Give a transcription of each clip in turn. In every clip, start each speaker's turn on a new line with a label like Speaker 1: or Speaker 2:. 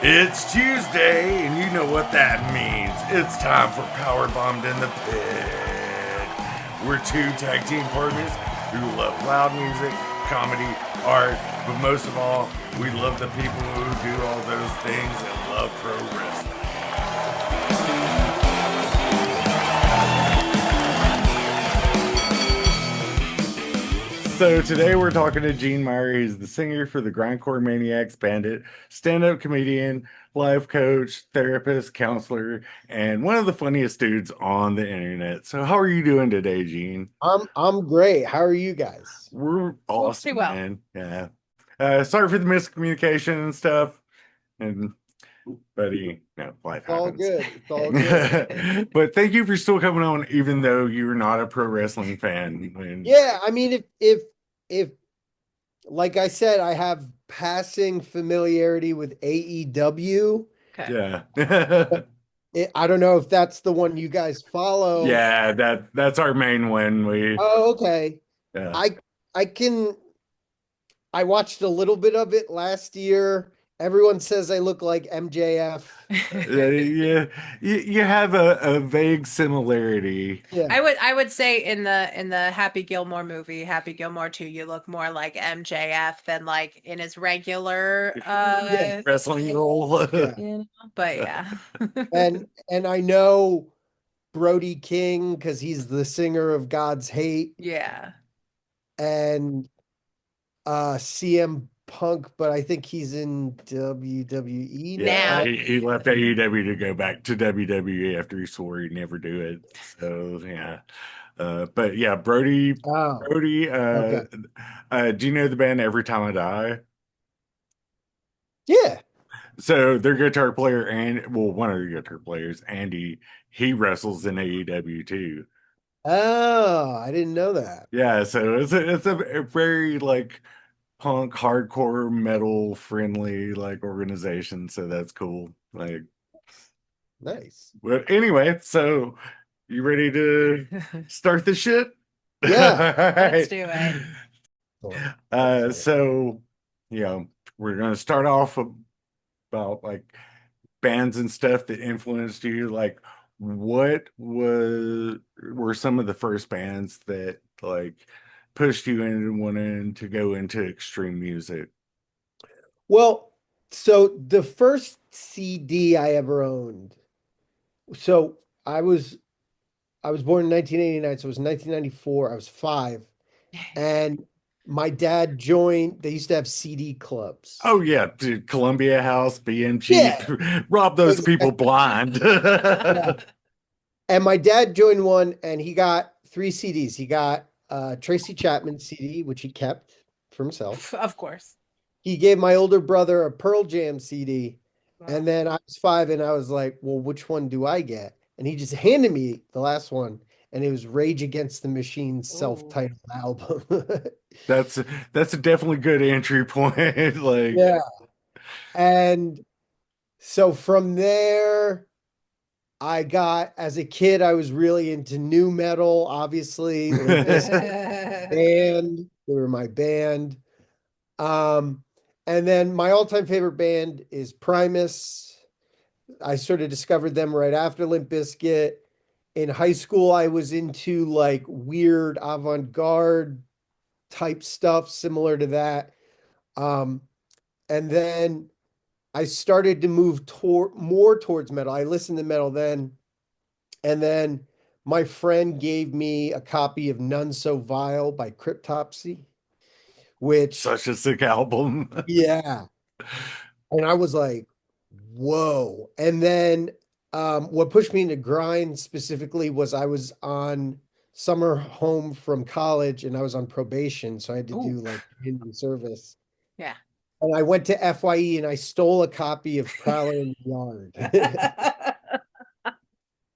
Speaker 1: It's Tuesday, and you know what that means. It's time for Power Bombed in the Pit. We're two tag team partners who love loud music, comedy, art, but most of all, we love the people who do all those things and love pro wrestling. So today we're talking to Gene Meyer. He's the singer for the Grindcore Maniacs Bandit, stand-up comedian, life coach, therapist, counselor, and one of the funniest dudes on the internet. So how are you doing today, Gene?
Speaker 2: I'm great. How are you guys?
Speaker 1: We're
Speaker 3: Pretty
Speaker 1: awesome,
Speaker 3: well.
Speaker 1: man. Yeah. Sorry for the miscommunication and stuff. And buddy, no, life
Speaker 2: It's all
Speaker 1: happens.
Speaker 2: good. It's all good.
Speaker 1: But thank you for still coming on, even though you're not a pro wrestling fan. And
Speaker 2: Yeah, I mean if like I said, I have passing familiarity with AEW.
Speaker 3: Okay.
Speaker 1: yeah.
Speaker 2: I don't know if that's the one you guys follow.
Speaker 1: Yeah, that's our main one.
Speaker 2: Oh, okay.
Speaker 1: Yeah.
Speaker 2: I I can I watched a little bit of it last year. Everyone says I look like MJF.
Speaker 1: Yeah, you have a vague similarity.
Speaker 2: Yeah.
Speaker 3: I would say in the Happy Gilmore movie, Happy Gilmore 2, you look more like MJF than like in his regular
Speaker 2: Yeah.
Speaker 1: Wrestling role.
Speaker 2: Yeah.
Speaker 3: you know, but yeah.
Speaker 2: And I know Brody King because he's the singer of God's Hate.
Speaker 3: Yeah.
Speaker 2: And CM Punk, but I think he's in WWE
Speaker 1: Yeah,
Speaker 3: Now.
Speaker 2: now.
Speaker 1: he left AEW to go back to WWE after he swore he'd never do it. So yeah. But yeah,
Speaker 2: Oh,
Speaker 1: Brody,
Speaker 2: okay.
Speaker 1: do you know the band Every Time I Die?
Speaker 2: Yeah.
Speaker 1: So their guitar player and well, one of the guitar players, Andy, he wrestles in AEW too.
Speaker 2: Oh, I didn't know that.
Speaker 1: Yeah, so it's a very like punk, hardcore, metal friendly like organization. So that's cool. Like,
Speaker 2: Nice.
Speaker 1: but anyway, so you ready to start the shit? All
Speaker 2: Yeah.
Speaker 3: Let's
Speaker 1: right.
Speaker 3: do it.
Speaker 2: Excellent.
Speaker 1: So you know, we're gonna start off about like bands and stuff that influenced you. Like, what was were some of the first bands that like pushed you into wanting to go into extreme music?
Speaker 2: Well, so the first CD I ever owned. So I was I was born in 1989, so it was 1994. I was 5, and my dad joined. They used to have CD clubs.
Speaker 1: Oh yeah, dude, Columbia House, BMG,
Speaker 2: Yeah,
Speaker 1: rob those people
Speaker 2: exactly.
Speaker 1: blind.
Speaker 2: Yeah. And my dad joined one and he got 3 CDs. He got Tracy Chapman CD, which he kept for himself.
Speaker 3: Of course.
Speaker 2: He gave my older brother a Pearl Jam CD. And
Speaker 3: Wow.
Speaker 2: then I was 5 and I was like, well, which one do I get? And he just handed me the last one. And it was Rage Against the Machine's
Speaker 3: Oh.
Speaker 2: self-titled album.
Speaker 1: That's that's a definitely good entry point. Like,
Speaker 2: Yeah. And so from there, as a kid, I was really into new metal, obviously. Limp Bizkit band. They were my band. Um, and then my all-time favorite band is Primus. I sort of discovered them right after Limp Bizkit. In high school, I was into like weird avant-garde type stuff, similar to that. Um, and then I started to move more towards metal. I listened to metal then, and then my friend gave me a copy of None So Vile by Cryptopsy, which,
Speaker 1: such a sick album.
Speaker 2: yeah. And I was like, whoa. And then what pushed me into grind specifically was I was on summer home from college and I was on probation. So I had to do
Speaker 3: Oh.
Speaker 2: like community service.
Speaker 3: Yeah.
Speaker 2: And I went to FYE and I stole a copy of Prowler in the Yard.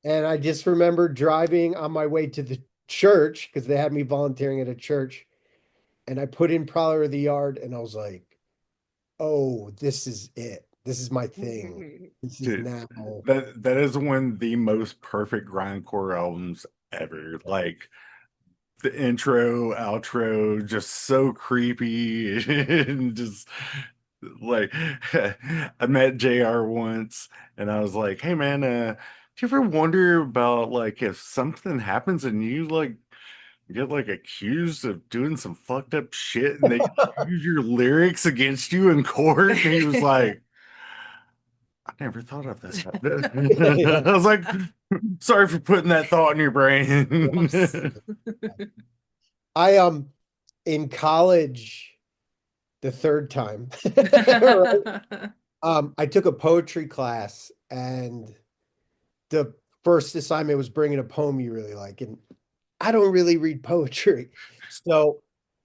Speaker 2: And I just remember driving on my way to the church because they had me volunteering at a church. And I put in Prowler of the Yard and I was like, oh, this is it. This is my thing. This is
Speaker 1: Dude,
Speaker 2: now.
Speaker 1: that is one of the most perfect grindcore albums ever. Like the intro, outro, just so creepy and just Like, I met JR once and I was like, hey man, do you ever wonder about like if something happens and you like get like accused of doing some fucked up shit and they use your lyrics against you in court? And he was like, I never thought of this. I
Speaker 2: Yeah.
Speaker 1: was like, sorry for putting that thought in your brain.
Speaker 3: Whoops.
Speaker 2: I in college the third time, right? I took a poetry class and the first assignment was bringing a poem you really like. And I don't really read poetry. So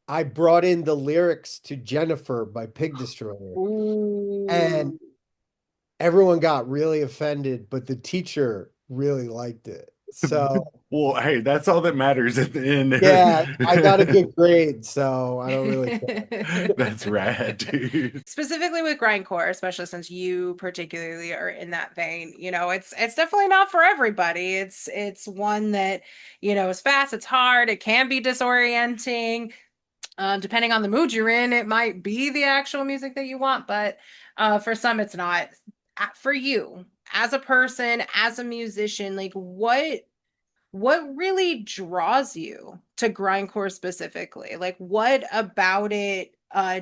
Speaker 2: I brought in the lyrics to Jennifer by Pig Destroyer. And
Speaker 3: Ooh.
Speaker 2: everyone got really offended, but the teacher really liked it. So
Speaker 1: Well, hey, that's all that matters at the
Speaker 2: yeah, I got a
Speaker 1: end.
Speaker 2: good grade, so I don't really care.
Speaker 1: That's rad, dude.
Speaker 3: Specifically with grindcore, especially since you particularly are in that vein, it's definitely not for everybody. It's one that, is fast, it's hard, it can be disorienting. Depending on the mood you're in, it might be the actual music that you want, but for some, it's not. For you, as a person, as a musician, like what really draws you to grindcore specifically? Like what about it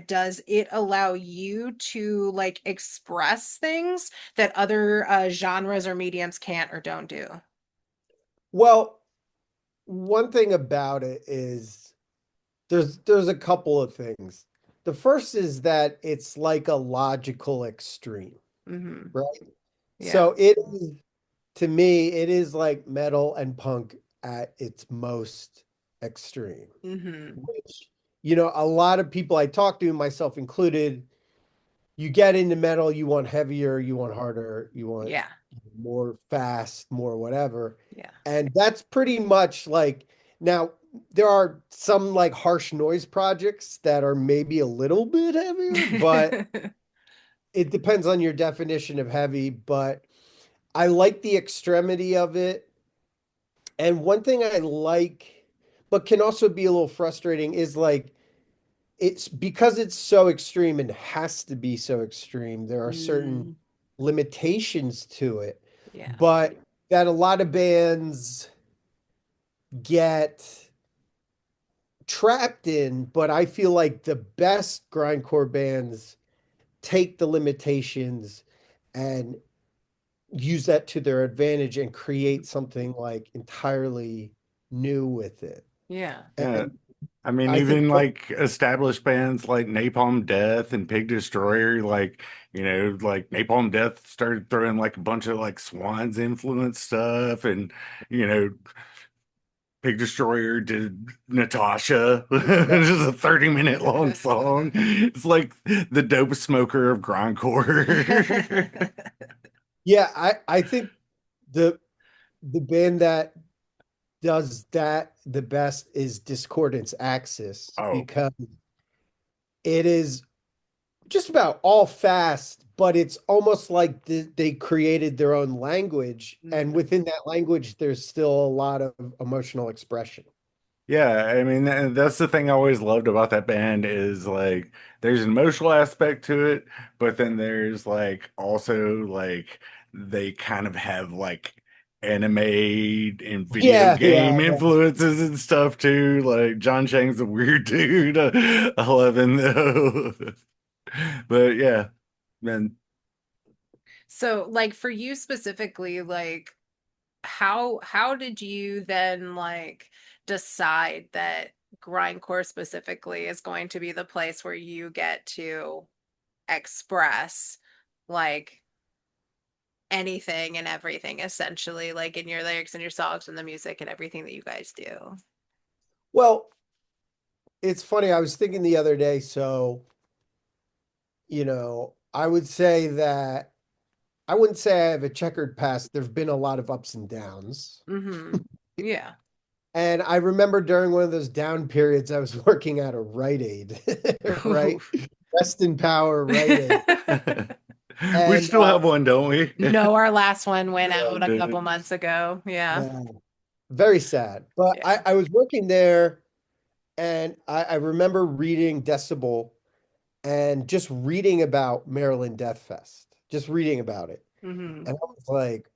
Speaker 3: does it allow you to like express things that other genres or mediums can't or don't do?
Speaker 2: Well, one thing about it is there's a couple of things. The first is that it's like a logical extreme,
Speaker 3: Mm-hmm.
Speaker 2: right?
Speaker 3: Yeah.
Speaker 2: So it is, to me, it is like metal and punk at its most extreme,
Speaker 3: Mm-hmm.
Speaker 2: which, a lot of people I talk to, myself included, you get into metal, you want heavier, you want harder, you want
Speaker 3: Yeah.
Speaker 2: more fast, more whatever.
Speaker 3: Yeah.
Speaker 2: And that's pretty much like, now there are some like harsh noise projects that are maybe a little bit heavier, but it depends on your definition of heavy. But I like the extremity of it. And one thing I like, but can also be a little frustrating, is like it's because it's so extreme and has to be so extreme. There are certain
Speaker 3: Mm,
Speaker 2: limitations to it,
Speaker 3: yeah.
Speaker 2: but that a lot of bands get trapped in. But I feel like the best grindcore bands take the limitations and use that to their advantage and create something like entirely new with it.
Speaker 3: Yeah.
Speaker 1: Yeah.
Speaker 2: And
Speaker 1: I mean,
Speaker 2: I think
Speaker 1: even like established bands like Napalm Death and Pig Destroyer, like, like Napalm Death started throwing like a bunch of like Swans influence stuff, and, you know, Pig Destroyer did Natasha, which is a 30-minute long song. It's like the dope smoker of grindcore.
Speaker 2: yeah, I think the the band that does that the best is Discordance Axis,
Speaker 1: Oh,
Speaker 2: because it is just about all fast, but it's almost like they created their own language, and
Speaker 3: Mm,
Speaker 2: within that language, there's still a lot of emotional expression.
Speaker 1: yeah, I mean, that's the thing I always loved about that band is like there's an emotional aspect to it, but then there's like also like they kind of have like anime and video
Speaker 2: Yeah, yeah,
Speaker 1: game
Speaker 2: yeah.
Speaker 1: influences and stuff too. Like John Chang's a weird dude. I love him though. But yeah, man.
Speaker 3: So, like for you specifically, like how did you then like decide that grindcore specifically is going to be the place where you get to express like anything and everything essentially like in your lyrics and your songs and the music and everything that you guys do?
Speaker 2: Well, it's funny. I was thinking the other day, so, I would say that I wouldn't say I have a checkered past. There've been a lot of ups and downs.
Speaker 3: Mm-hmm. Yeah.
Speaker 2: And I remember during one of those down periods, I was working at a Rite Aid, right? Rest in power, Rite Aid.
Speaker 1: We
Speaker 2: And
Speaker 1: still have one, don't we?
Speaker 3: No, our last one went
Speaker 1: Oh,
Speaker 3: out a
Speaker 1: did
Speaker 3: couple
Speaker 1: it?
Speaker 3: months ago. Yeah.
Speaker 2: yeah, very sad. But
Speaker 3: Yeah.
Speaker 2: I was working there, and I remember reading Decibel, and just reading about Maryland Death Fest, just reading about it.
Speaker 3: Mhm.
Speaker 2: And I was like,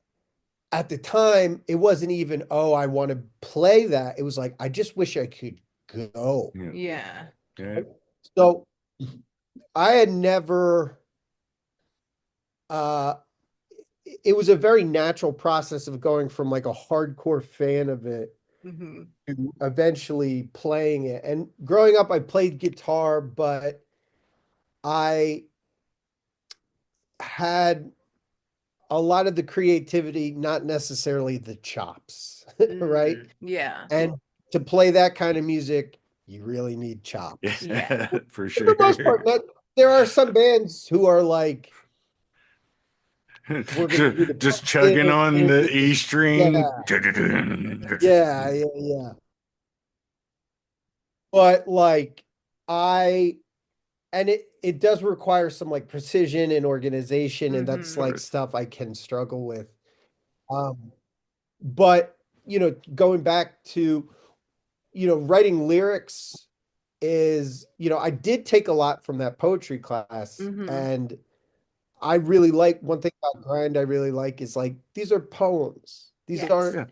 Speaker 2: at the time, it wasn't even, oh, I want to play that. It was like, I just wish I could go.
Speaker 1: Yeah.
Speaker 3: Yeah.
Speaker 1: Yeah.
Speaker 2: So I had never, uh, it was a very natural process of going from like a hardcore fan of it
Speaker 3: Mhm.
Speaker 2: to eventually playing it. And growing up, I played guitar, but I had a lot of the creativity, not necessarily the chops, right?
Speaker 3: Yeah.
Speaker 2: And to play that kind of music, you really need chops.
Speaker 3: Yeah.
Speaker 1: For
Speaker 2: For the most part,
Speaker 1: sure.
Speaker 2: there are some bands who are like, we're going to do the
Speaker 1: Just chugging on the E
Speaker 2: yeah,
Speaker 1: string.
Speaker 2: yeah. But like, I and it does require some like precision and organization, and that's
Speaker 3: Mhm.
Speaker 2: like stuff I can struggle with. Um, but going back to writing lyrics is, I did take a lot from that poetry class,
Speaker 3: Mhm.
Speaker 2: and I really like one thing about grind I really like is like these are poems. These
Speaker 3: Yes.
Speaker 2: aren't,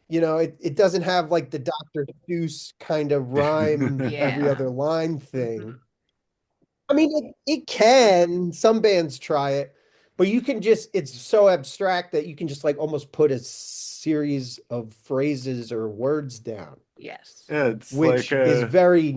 Speaker 1: Yeah.
Speaker 2: it doesn't have like the Dr. Seuss kind of rhyme every
Speaker 3: Yeah.
Speaker 2: other line thing.
Speaker 3: Mhm.
Speaker 2: I mean, it can. Some bands try it, but you can just, it's so abstract that you can just like almost put a series of phrases or words down,
Speaker 3: Yes.
Speaker 1: Yeah, it's like
Speaker 2: which is very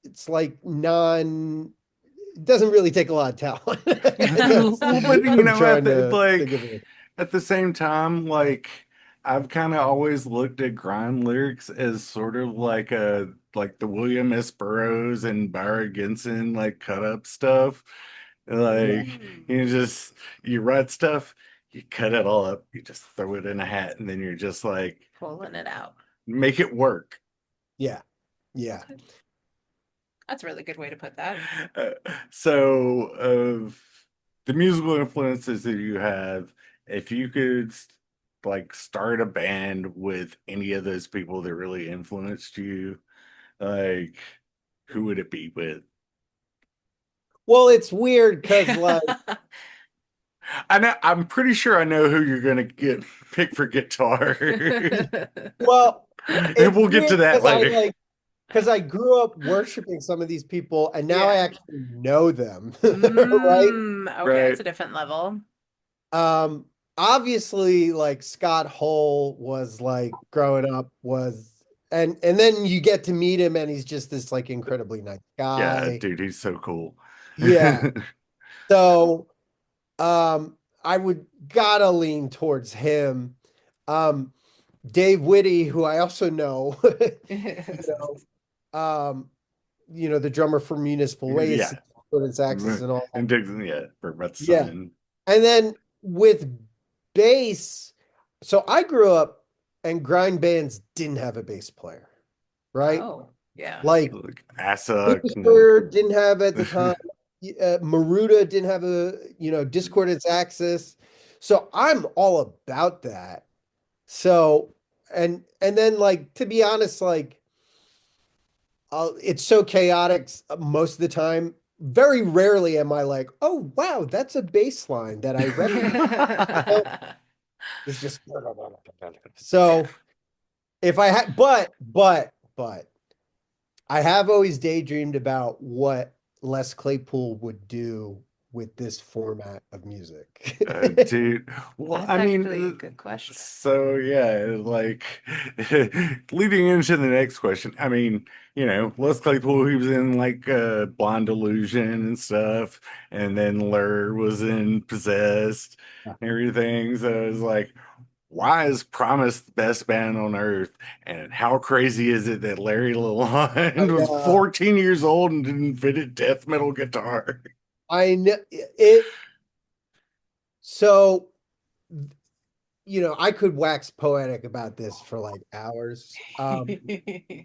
Speaker 2: it's like it doesn't really take a lot of talent.
Speaker 1: well, but
Speaker 2: I'm trying to
Speaker 1: like
Speaker 2: think of it.
Speaker 1: at the same time, like I've kind of always looked at grind lyrics as sort of like the William S. Burroughs and Byron Ginson like cut up stuff.
Speaker 2: Yeah.
Speaker 1: Like
Speaker 3: Mm.
Speaker 1: you write stuff, you cut it all up, you just throw it in a hat, and then you're just like
Speaker 3: Pulling it out.
Speaker 1: make it work.
Speaker 2: Yeah. Yeah.
Speaker 3: Okay. That's a really good way to put that.
Speaker 1: Uh, so, of the musical influences that you have, if you could like start a band with any of those people that really influenced you, like who would it be with?
Speaker 2: Well, it's weird because like,
Speaker 1: I know I'm pretty sure I know who you're gonna get pick for guitar.
Speaker 2: well,
Speaker 1: And
Speaker 2: it's
Speaker 1: we'll get
Speaker 2: weird
Speaker 1: to that later.
Speaker 2: because I grew up worshiping some of these people and now I
Speaker 3: Yeah.
Speaker 2: actually know them, right?
Speaker 3: Okay,
Speaker 1: Right.
Speaker 3: it's a different level.
Speaker 2: Um, Obviously, like Scott Hull was like growing up and then you get to meet him and he's just this like incredibly nice
Speaker 1: Yeah,
Speaker 2: guy.
Speaker 1: dude, he's so cool.
Speaker 2: Yeah. So, I would gotta lean towards him. Um, Dave Whitty, who I also know, um, the drummer for Municipal Waste,
Speaker 1: Yeah.
Speaker 2: Access and all that.
Speaker 1: And Dixon, yeah, for about
Speaker 2: Yeah.
Speaker 1: son.
Speaker 2: And then with bass, so I grew up and grind bands didn't have a bass player, right?
Speaker 3: Oh, yeah.
Speaker 2: Like
Speaker 1: Like Asa.
Speaker 2: Luther didn't have at the time. Maruda didn't have discordance axis. So I'm all about that. So and then like to be honest, like it's so chaotic most of the time. Very rarely am I like, oh wow, that's a bass line that I recognize. It's just so if I had, but I have always daydreamed about what Les Claypool would do with this format of music.
Speaker 1: Dude. Well,
Speaker 3: That's
Speaker 1: I
Speaker 3: actually a
Speaker 1: mean,
Speaker 3: good question.
Speaker 1: so yeah, like leading into the next question. I mean, Les Claypool, he was in like Blonde Illusion and stuff, and then Lur was in Possessed and everything. So it was like, why is Promise the best band on earth? And how crazy is it that Larry Lalonde was
Speaker 2: uh,
Speaker 1: 14 years old and invented death metal guitar?
Speaker 2: I know it. So, I could wax poetic about this for like hours.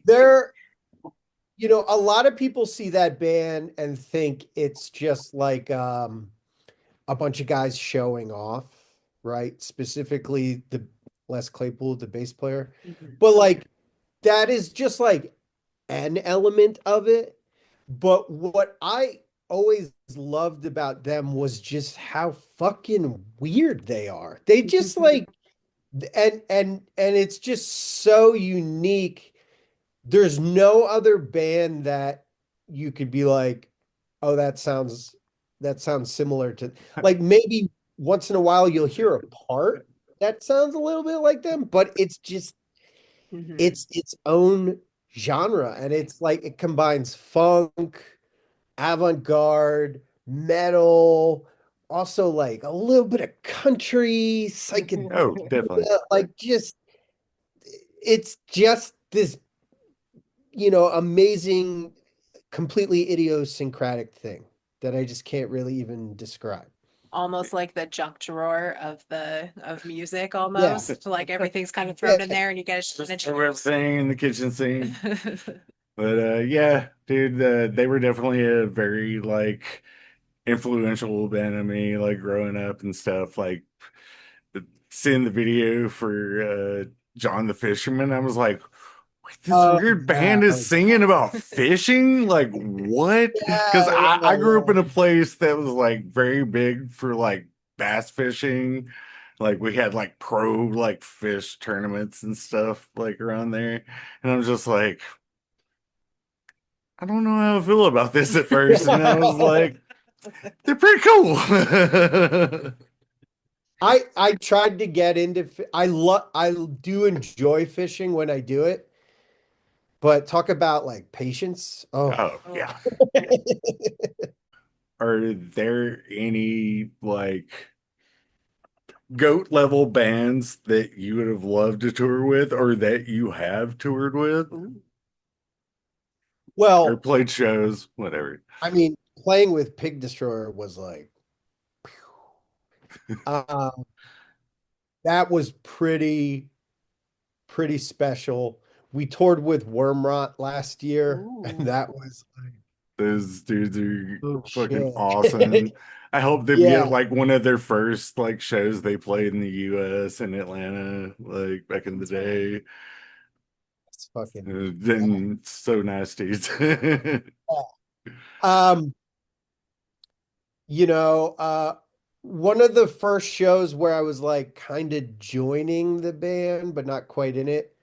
Speaker 2: There, a lot of people see that band and think it's just like a bunch of guys showing off, right? Specifically the Les Claypool, the bass player. But like that is just like an element of it. But what I always loved about them was just how fucking weird they are. They just like and it's just so unique. There's no other band that you could be like, oh, that sounds similar to, like, maybe once in a while you'll hear a part that sounds a little bit like them, but it's just
Speaker 3: Mhm.
Speaker 2: it's its own genre, and it's like it combines funk, avant-garde, metal, also like a little bit of country,
Speaker 1: Oh, definitely.
Speaker 2: psychedelic, like just it's just this, amazing, completely idiosyncratic thing that I just can't really even describe.
Speaker 3: Almost like the junk drawer of music,
Speaker 2: Yeah.
Speaker 3: almost like everything's kind of
Speaker 2: Yeah.
Speaker 3: thrown in there, and you get
Speaker 1: Just
Speaker 3: a
Speaker 1: throw everything in the kitchen sink.
Speaker 3: choose.
Speaker 1: But yeah, dude, they were definitely a very like influential band to me, like growing up and stuff. Like seeing the video for John the Fisherman, I was like, wait, this
Speaker 2: Oh,
Speaker 1: weird
Speaker 2: yeah.
Speaker 1: band is singing about fishing? Like what? Because
Speaker 2: Yeah, yeah,
Speaker 1: I grew up
Speaker 2: yeah.
Speaker 1: in a place that was like very big for like bass fishing. Like we had like pro like fish tournaments and stuff like around there. And I'm just like, I don't know how I feel about this at first. And I was like, they're pretty cool.
Speaker 2: I tried to get into I do enjoy fishing when I do it, but talk about like patience. Oh.
Speaker 1: Oh, yeah. Are there any like goat level bands that you would have loved to tour with or that you have toured with
Speaker 3: Ooh.
Speaker 1: or
Speaker 2: Well,
Speaker 1: played shows, whatever?
Speaker 2: I mean, playing with Pig Destroyer was like, uh, that was pretty special. We toured with Wormrot last year, and
Speaker 3: Ooh.
Speaker 2: that was like,
Speaker 1: Those dudes are
Speaker 2: oh
Speaker 1: fucking
Speaker 2: shit.
Speaker 1: awesome. I hope they
Speaker 2: Yeah,
Speaker 1: get like one of their first like shows they played in the US in Atlanta, like back in the
Speaker 3: That's right.
Speaker 1: day.
Speaker 2: it's fucking
Speaker 1: Then so nasty.
Speaker 2: yeah. Um, one of the first shows where I was like kind of joining the band, but not quite in it.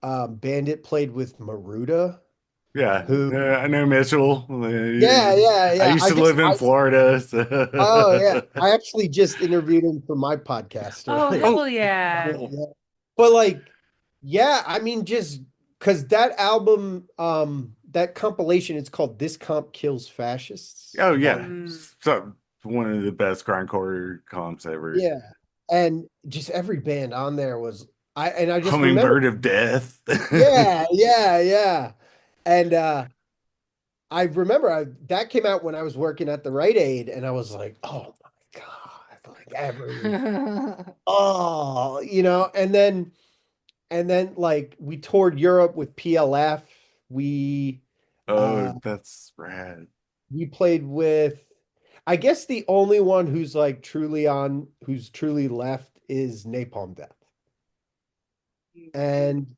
Speaker 2: Bandit played with Maruda,
Speaker 1: Yeah,
Speaker 2: who,
Speaker 1: I know Mitchell.
Speaker 2: yeah, yeah,
Speaker 1: I
Speaker 2: yeah.
Speaker 1: used to live in Florida.
Speaker 2: Oh yeah,
Speaker 1: So.
Speaker 2: I actually just interviewed him for my podcast
Speaker 3: Oh,
Speaker 2: earlier.
Speaker 1: Oh,
Speaker 3: hell yeah.
Speaker 1: cool.
Speaker 2: Yeah. But like, yeah, I mean, just because that album, that compilation, it's called "This Comp Kills Fascists."
Speaker 1: Oh yeah,
Speaker 3: Mm.
Speaker 1: so one of the best grindcore comps ever.
Speaker 2: Yeah, and just every band on there was I just remember,
Speaker 1: Hummingbird of Death.
Speaker 2: yeah, yeah, yeah, and I remember that came out when I was working at the Rite Aid, and I was like, oh my God, like and then like we toured Europe with PLF. We
Speaker 1: Oh,
Speaker 2: uh
Speaker 1: that's rad.
Speaker 2: we played with, I guess the only one who's truly left is Napalm Death. And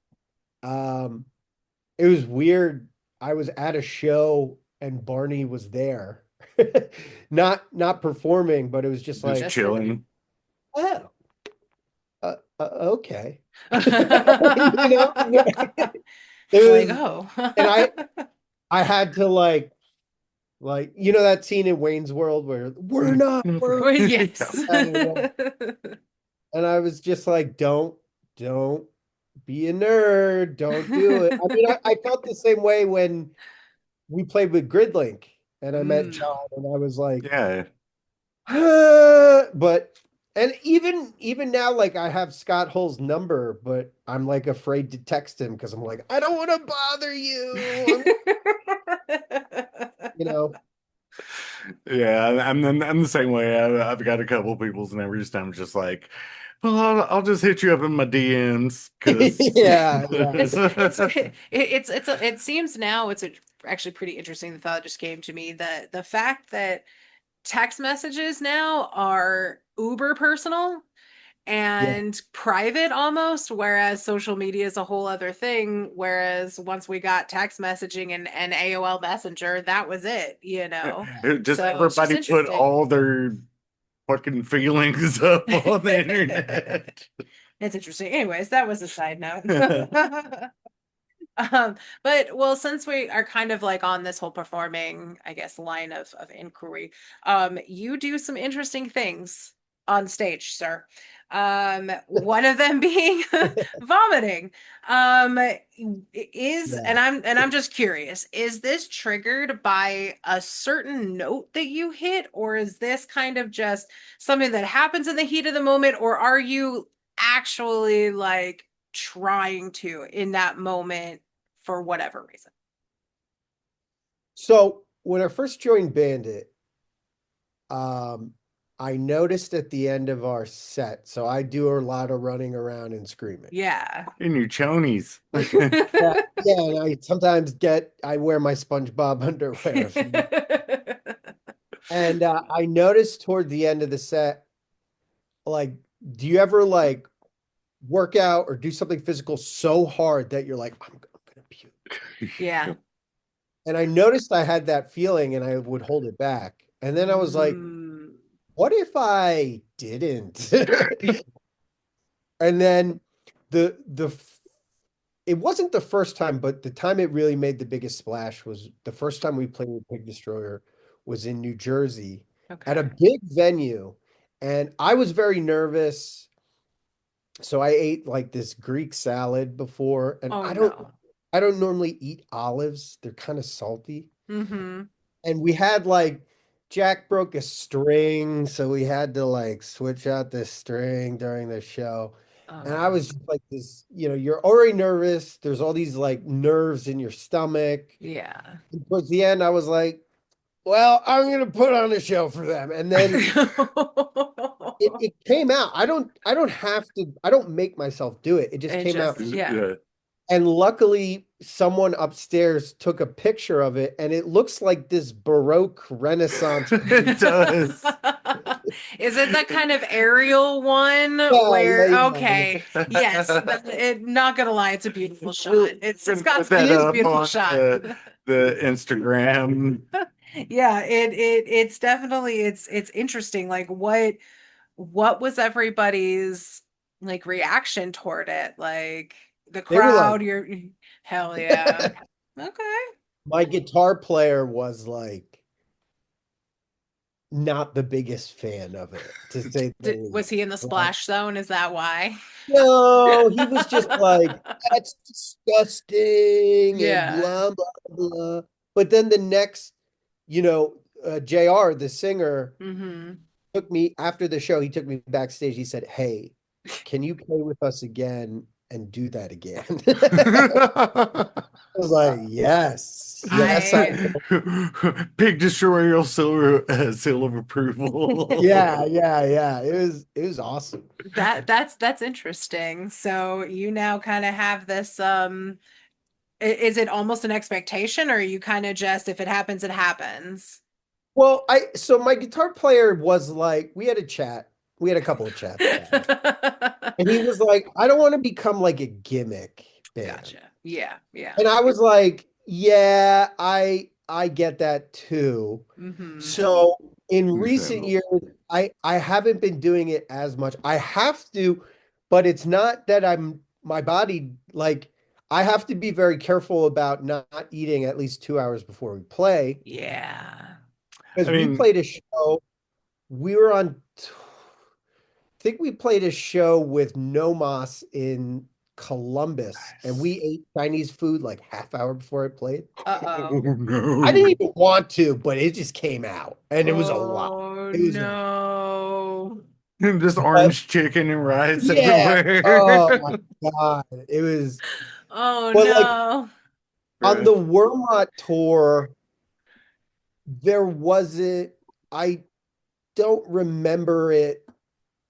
Speaker 2: um it was weird. I was at a show and Barney was there. Not performing, but it was just
Speaker 1: Just
Speaker 2: like,
Speaker 3: Just for
Speaker 1: chilling.
Speaker 2: oh, okay. You know? It
Speaker 3: like,
Speaker 2: was,
Speaker 3: oh.
Speaker 2: and I had to like that scene in Wayne's World where we're not
Speaker 3: Well,
Speaker 2: working.
Speaker 3: yes.
Speaker 2: And I was just like, don't be a nerd. Don't do it. I mean, I felt the same way when we played with Gridlink and I met
Speaker 3: Mm.
Speaker 2: John and I was like,
Speaker 1: Yeah.
Speaker 2: but and even now, like I have Scott Hull's number, but I'm like afraid to text him because I'm like, I don't want to bother you. You know.
Speaker 1: Yeah, I'm the same way. I've got a couple people's numbers, and I'm just like, well, I'll just hit you up in my DMs because
Speaker 2: Yeah, yeah.
Speaker 3: It seems now actually pretty interesting. The thought just came to me that the fact that text messages now are uber personal
Speaker 2: Yeah.
Speaker 3: and private almost, whereas social media is a whole other thing. Whereas once we got text messaging and AOL Messenger, that was it, you know.
Speaker 1: Just
Speaker 3: So it's just
Speaker 1: everybody put
Speaker 3: interesting.
Speaker 1: all their fucking feelings up on the internet.
Speaker 3: It's interesting. Anyways, that was a side note. But well, since we are kind of like on this whole performing, I guess, line of inquiry, you do some interesting things on stage, sir. One of them being vomiting. Um,
Speaker 2: Yeah.
Speaker 3: and I'm just curious, is this triggered by a certain note that you hit, or is this kind of just something that happens in the heat of the moment, or are you actually like trying to in that moment for whatever reason?
Speaker 2: So when I first joined Bandit, um, I noticed at the end of our set, so I do a lot of running around and screaming.
Speaker 3: Yeah.
Speaker 1: In your chonies.
Speaker 2: Yeah, yeah, and I wear my SpongeBob underwear. And I noticed toward the end of the set, like, do you ever like work out or do something physical so hard that you're like, I'm gonna puke?
Speaker 3: Yeah.
Speaker 2: And I noticed I had that feeling and I would hold it back. And then I was like,
Speaker 3: Mm,
Speaker 2: what if I didn't? And then the it wasn't the first time, but the time it really made the biggest splash was the first time we played with Pig Destroyer was in New Jersey at a
Speaker 3: okay.
Speaker 2: big venue. And I was very nervous. So I ate like this Greek salad before, and
Speaker 3: Oh no.
Speaker 2: I don't normally eat olives. They're kind of salty.
Speaker 3: Mm-hmm.
Speaker 2: And we had like Jack broke a string, so we had to like switch out this string during the show.
Speaker 3: Oh
Speaker 2: And I
Speaker 3: no.
Speaker 2: was just like this, you're already nervous. There's all these like nerves in your stomach.
Speaker 3: Yeah.
Speaker 2: And towards the end, I was like, well, I'm gonna put on a show for them. And then it came out. I don't make myself do it. It just
Speaker 3: It
Speaker 2: came out.
Speaker 3: just, yeah.
Speaker 1: Yeah.
Speaker 2: And luckily, someone upstairs took a picture of it, and it looks like this Baroque Renaissance.
Speaker 1: It does.
Speaker 3: Is it that kind of aerial one
Speaker 2: Yeah,
Speaker 3: where,
Speaker 2: yeah, yeah.
Speaker 3: okay, yes, not gonna lie, it's a beautiful shot. It's
Speaker 1: Gonna
Speaker 3: got
Speaker 1: put
Speaker 3: to be
Speaker 1: that
Speaker 3: a
Speaker 1: up
Speaker 3: beautiful
Speaker 1: on
Speaker 3: shot.
Speaker 1: the Instagram.
Speaker 3: Yeah, it's definitely it's interesting. Like what was everybody's like reaction toward it? Like the
Speaker 2: They were like,
Speaker 3: crowd, you're hell yeah. Okay.
Speaker 2: my guitar player was like not the biggest fan of it, to say the
Speaker 3: Was
Speaker 2: least.
Speaker 3: he in the
Speaker 2: Right?
Speaker 3: splash zone? Is that why?
Speaker 2: No, he was just like, that's disgusting and
Speaker 3: Yeah.
Speaker 2: blah, blah, blah. But then the next, JR, the singer,
Speaker 3: Mm-hmm.
Speaker 2: took me after the show. He took me backstage. He said, "Hey, can you play with us again and do that again?" I was like, "Yes, yes, I."
Speaker 3: I
Speaker 1: Pig Destroyer seal of approval.
Speaker 2: Yeah, yeah, yeah. It was awesome.
Speaker 3: that's interesting. So you now kind of have this is it almost an expectation or are you kind of just if it happens, it happens?
Speaker 2: Well, so my guitar player was like, we had a chat. We had a couple of chats about it. And he was like, I don't want to become like a gimmick band.
Speaker 3: Gotcha. Yeah, yeah.
Speaker 2: And I was like, yeah, I get that too.
Speaker 3: Mm-hmm.
Speaker 2: So in recent
Speaker 1: Understandable.
Speaker 2: years, I haven't been doing it as much. I have to, but it's not that my body, like, I have to be very careful about not eating at least 2 hours before we play.
Speaker 3: Yeah.
Speaker 2: Because
Speaker 1: I
Speaker 2: we
Speaker 1: mean,
Speaker 2: played a show, we were on, I think we played a show with No Mas in Columbus, and we ate Chinese food like half hour before it played.
Speaker 3: Uh-oh.
Speaker 1: oh
Speaker 2: I
Speaker 1: no.
Speaker 2: didn't even want to, but it just came out, and it was a lot.
Speaker 3: Oh
Speaker 2: It was a
Speaker 3: no.
Speaker 1: Just
Speaker 2: but
Speaker 1: orange chicken and rice
Speaker 2: yeah.
Speaker 1: everywhere.
Speaker 2: Oh my God. It was,
Speaker 3: Oh
Speaker 2: but like
Speaker 3: no.
Speaker 2: on the Wormont tour, there wasn't, I don't remember it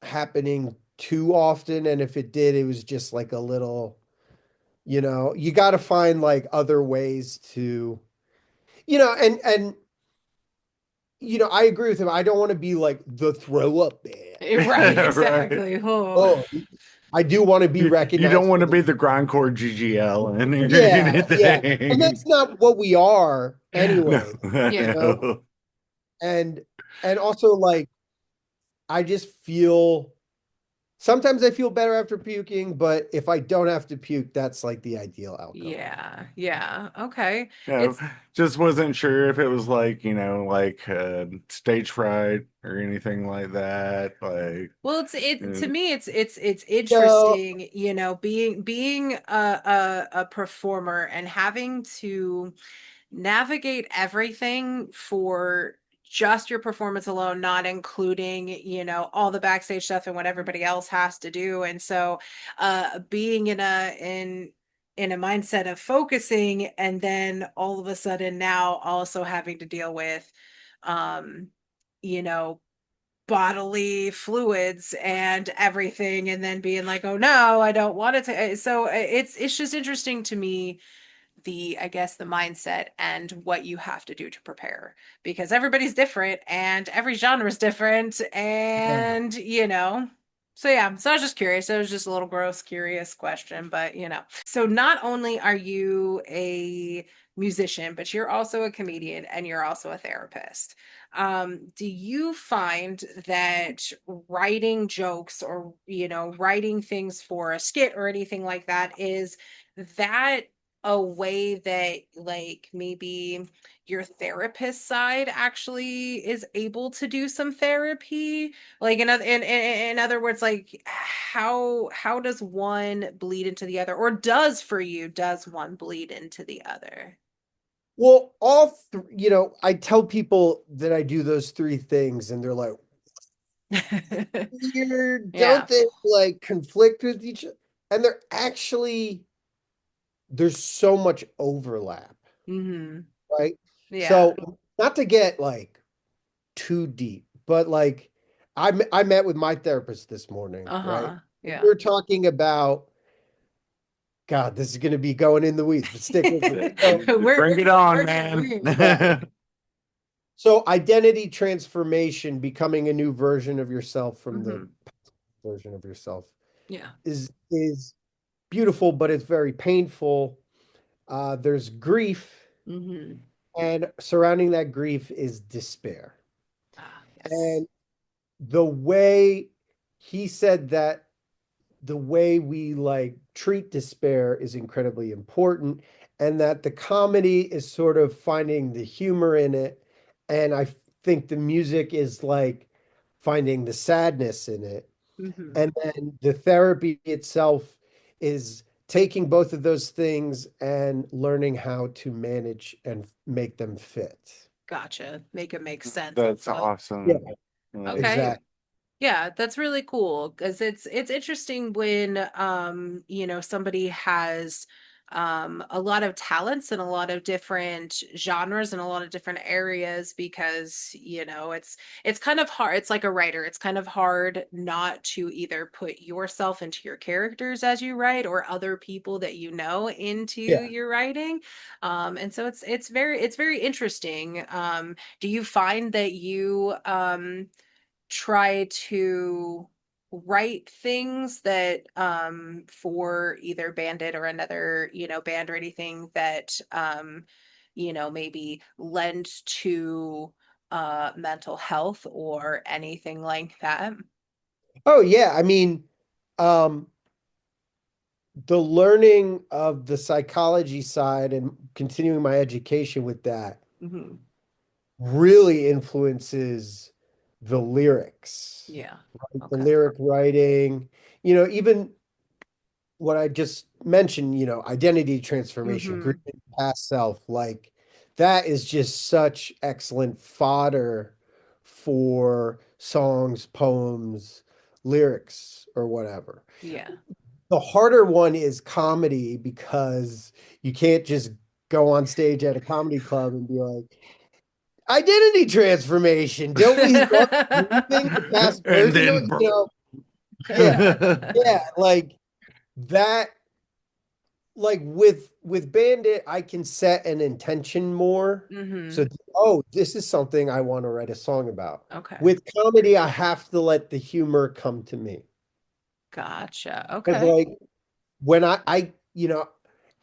Speaker 2: happening too often. And if it did, it was just like a little, you got to find like other ways to, and I agree with him. I don't want to be like the throw up band.
Speaker 3: Right,
Speaker 1: Right.
Speaker 3: exactly. Oh,
Speaker 2: Oh, I do want to be
Speaker 1: You don't
Speaker 2: recognized
Speaker 1: want
Speaker 2: for
Speaker 1: to
Speaker 2: the
Speaker 1: be the grindcore GGL and
Speaker 2: yeah, yeah. And
Speaker 1: anything.
Speaker 2: that's not what we are
Speaker 1: No,
Speaker 2: anyway,
Speaker 1: I
Speaker 3: yeah.
Speaker 2: you know?
Speaker 1: know.
Speaker 2: And also like I just feel sometimes I feel better after puking, but if I don't have to puke, that's like the ideal outcome.
Speaker 3: Yeah, yeah. Okay.
Speaker 1: Yeah,
Speaker 3: It's
Speaker 1: just wasn't sure if it was like, like stage fright or anything like that. Like,
Speaker 3: well, it to
Speaker 1: uh,
Speaker 3: me it's
Speaker 2: No,
Speaker 3: interesting, being a performer and having to navigate everything for just your performance alone, not including, all the backstage stuff and what everybody else has to do. And so being in a mindset of focusing and then all of a sudden now also having to deal with um, you know, bodily fluids and everything and then being like, oh no, I don't want it to. So it's just interesting to me, the I guess the mindset and what you have to do to prepare, because everybody's different and every genre is different,
Speaker 2: yeah.
Speaker 3: and so yeah, so I was just curious. It was just a little gross curious question, but so not only are you a musician, but you're also a comedian and you're also a therapist. Do you find that writing jokes or writing things for a skit or anything like that, is that a way that like maybe your therapist side actually is able to do some therapy, like in other words, like how does one bleed into the other, or does one bleed into the other?
Speaker 2: Well, I tell people that I do those three things and they're like, weird, don't
Speaker 3: Yeah.
Speaker 2: they like conflict with each other? And there's so much overlap,
Speaker 3: Hmm.
Speaker 2: right?
Speaker 3: Yeah.
Speaker 2: So not to get like too deep, but like I met with my therapist this morning, right?
Speaker 3: Uh-huh.
Speaker 2: We
Speaker 3: Yeah.
Speaker 2: were talking about God, this is going to be going in the weeds, but stick with me. So,
Speaker 3: we're
Speaker 1: bring it on,
Speaker 3: we're
Speaker 1: man.
Speaker 3: we're
Speaker 2: yeah. So identity transformation, becoming a new version of yourself from the
Speaker 3: hmm
Speaker 2: version of yourself
Speaker 3: yeah.
Speaker 2: is beautiful, but it's very painful. There's grief,
Speaker 3: Hmm.
Speaker 2: and surrounding that grief is despair.
Speaker 3: Ah, yes.
Speaker 2: And the way he said that the way we like treat despair is incredibly important, and that the comedy is sort of finding the humor in it. And I think the music is like finding the sadness in it.
Speaker 3: Hmm.
Speaker 2: And then the therapy itself is taking both of those things and learning how to manage and make them fit.
Speaker 3: Gotcha. Make it make sense.
Speaker 1: That's
Speaker 2: Yeah,
Speaker 1: awesome. Like,
Speaker 3: Okay.
Speaker 2: exactly.
Speaker 3: Yeah, that's really cool because it's interesting when somebody has a lot of talents in a lot of different genres and a lot of different areas, because it's kind of hard. It's like a writer. It's kind of hard not to either put yourself into your characters as you write, or other people that into
Speaker 2: Yeah.
Speaker 3: your writing. And so it's very interesting. Do you find that you try to write things that for either Bandit or another band or anything that maybe lend to mental health or anything like that?
Speaker 2: Oh yeah. I mean, um, the learning of the psychology side and continuing my education with that
Speaker 3: Hmm.
Speaker 2: really influences the lyrics,
Speaker 3: Yeah.
Speaker 2: the
Speaker 3: Okay.
Speaker 2: lyric writing, even what I just mentioned, identity transformation,
Speaker 3: Hmm.
Speaker 2: grieving past self, like that is just such excellent fodder for songs, poems, lyrics, or whatever.
Speaker 3: Yeah.
Speaker 2: The harder one is comedy because you can't just go on stage at a comedy club and be like, identity transformation. Don't we love grieving the past
Speaker 1: and
Speaker 2: version of,
Speaker 1: then,
Speaker 2: yeah, yeah, like that. like with Bandit, I can set an intention more.
Speaker 3: Mm-hmm.
Speaker 2: So, oh, this is something I want to write a song about.
Speaker 3: Okay.
Speaker 2: With comedy, I have to let the humor come to me.
Speaker 3: Gotcha.
Speaker 2: Because
Speaker 3: Okay.
Speaker 2: like when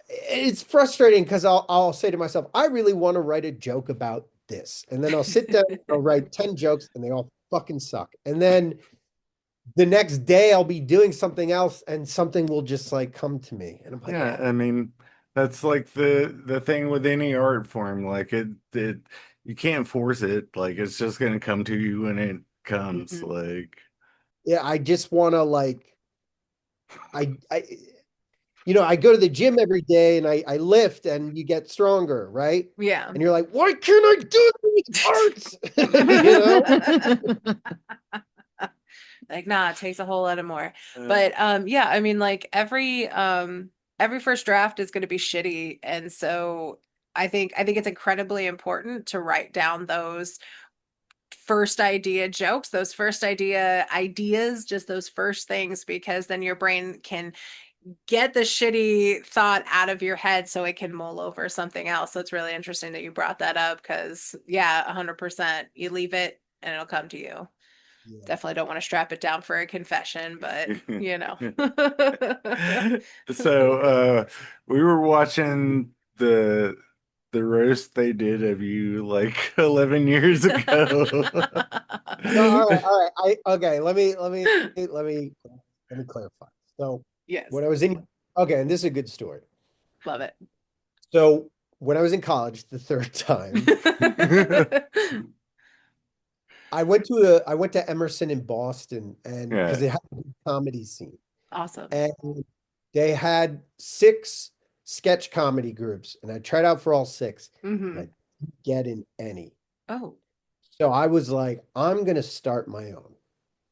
Speaker 2: it's frustrating because I'll say to myself, I really want to write a joke about this. And then I'll sit down, I'll write 10 jokes and they all fucking suck. And then the next day I'll be doing something else and something will just like come to me. And I'm like,
Speaker 1: Yeah,
Speaker 2: oh,
Speaker 1: I mean, that's like the thing with any art form. Like it you can't force it. Like it's just gonna come to you when it comes.
Speaker 3: Mhm.
Speaker 1: Like
Speaker 2: yeah, I just want to like I I go to the gym every day and I lift and you get stronger, right?
Speaker 3: Yeah.
Speaker 2: And you're like, why can't I do these parts? You know?
Speaker 3: Like, nah, it takes a whole lot of more.
Speaker 1: uh,
Speaker 3: But yeah, I mean, like every first draft is going to be shitty, and so I think it's incredibly important to write down those first idea jokes, those first idea ideas, just those first things, because then your brain can get the shitty thought out of your head so it can mull over something else. So it's really interesting that you brought that up because, yeah, 100%. You leave it and it'll come to you.
Speaker 2: Yeah.
Speaker 3: Definitely don't want to strap it down for a confession, but you know.
Speaker 1: so we were watching the roast they did of you like 11 years ago.
Speaker 2: No, all right. Okay, let me clarify. So
Speaker 3: Yes.
Speaker 2: when I was in okay, and this is a good story.
Speaker 3: Love it.
Speaker 2: So when I was in college the third time, I went to Emerson in Boston and because
Speaker 1: Yeah.
Speaker 2: they had a comedy scene.
Speaker 3: Awesome.
Speaker 2: And they had 6 sketch comedy groups, and I tried out for all 6, and I
Speaker 3: Hmm.
Speaker 2: didn't get in any.
Speaker 3: Oh,
Speaker 2: So I was like, I'm gonna start my own.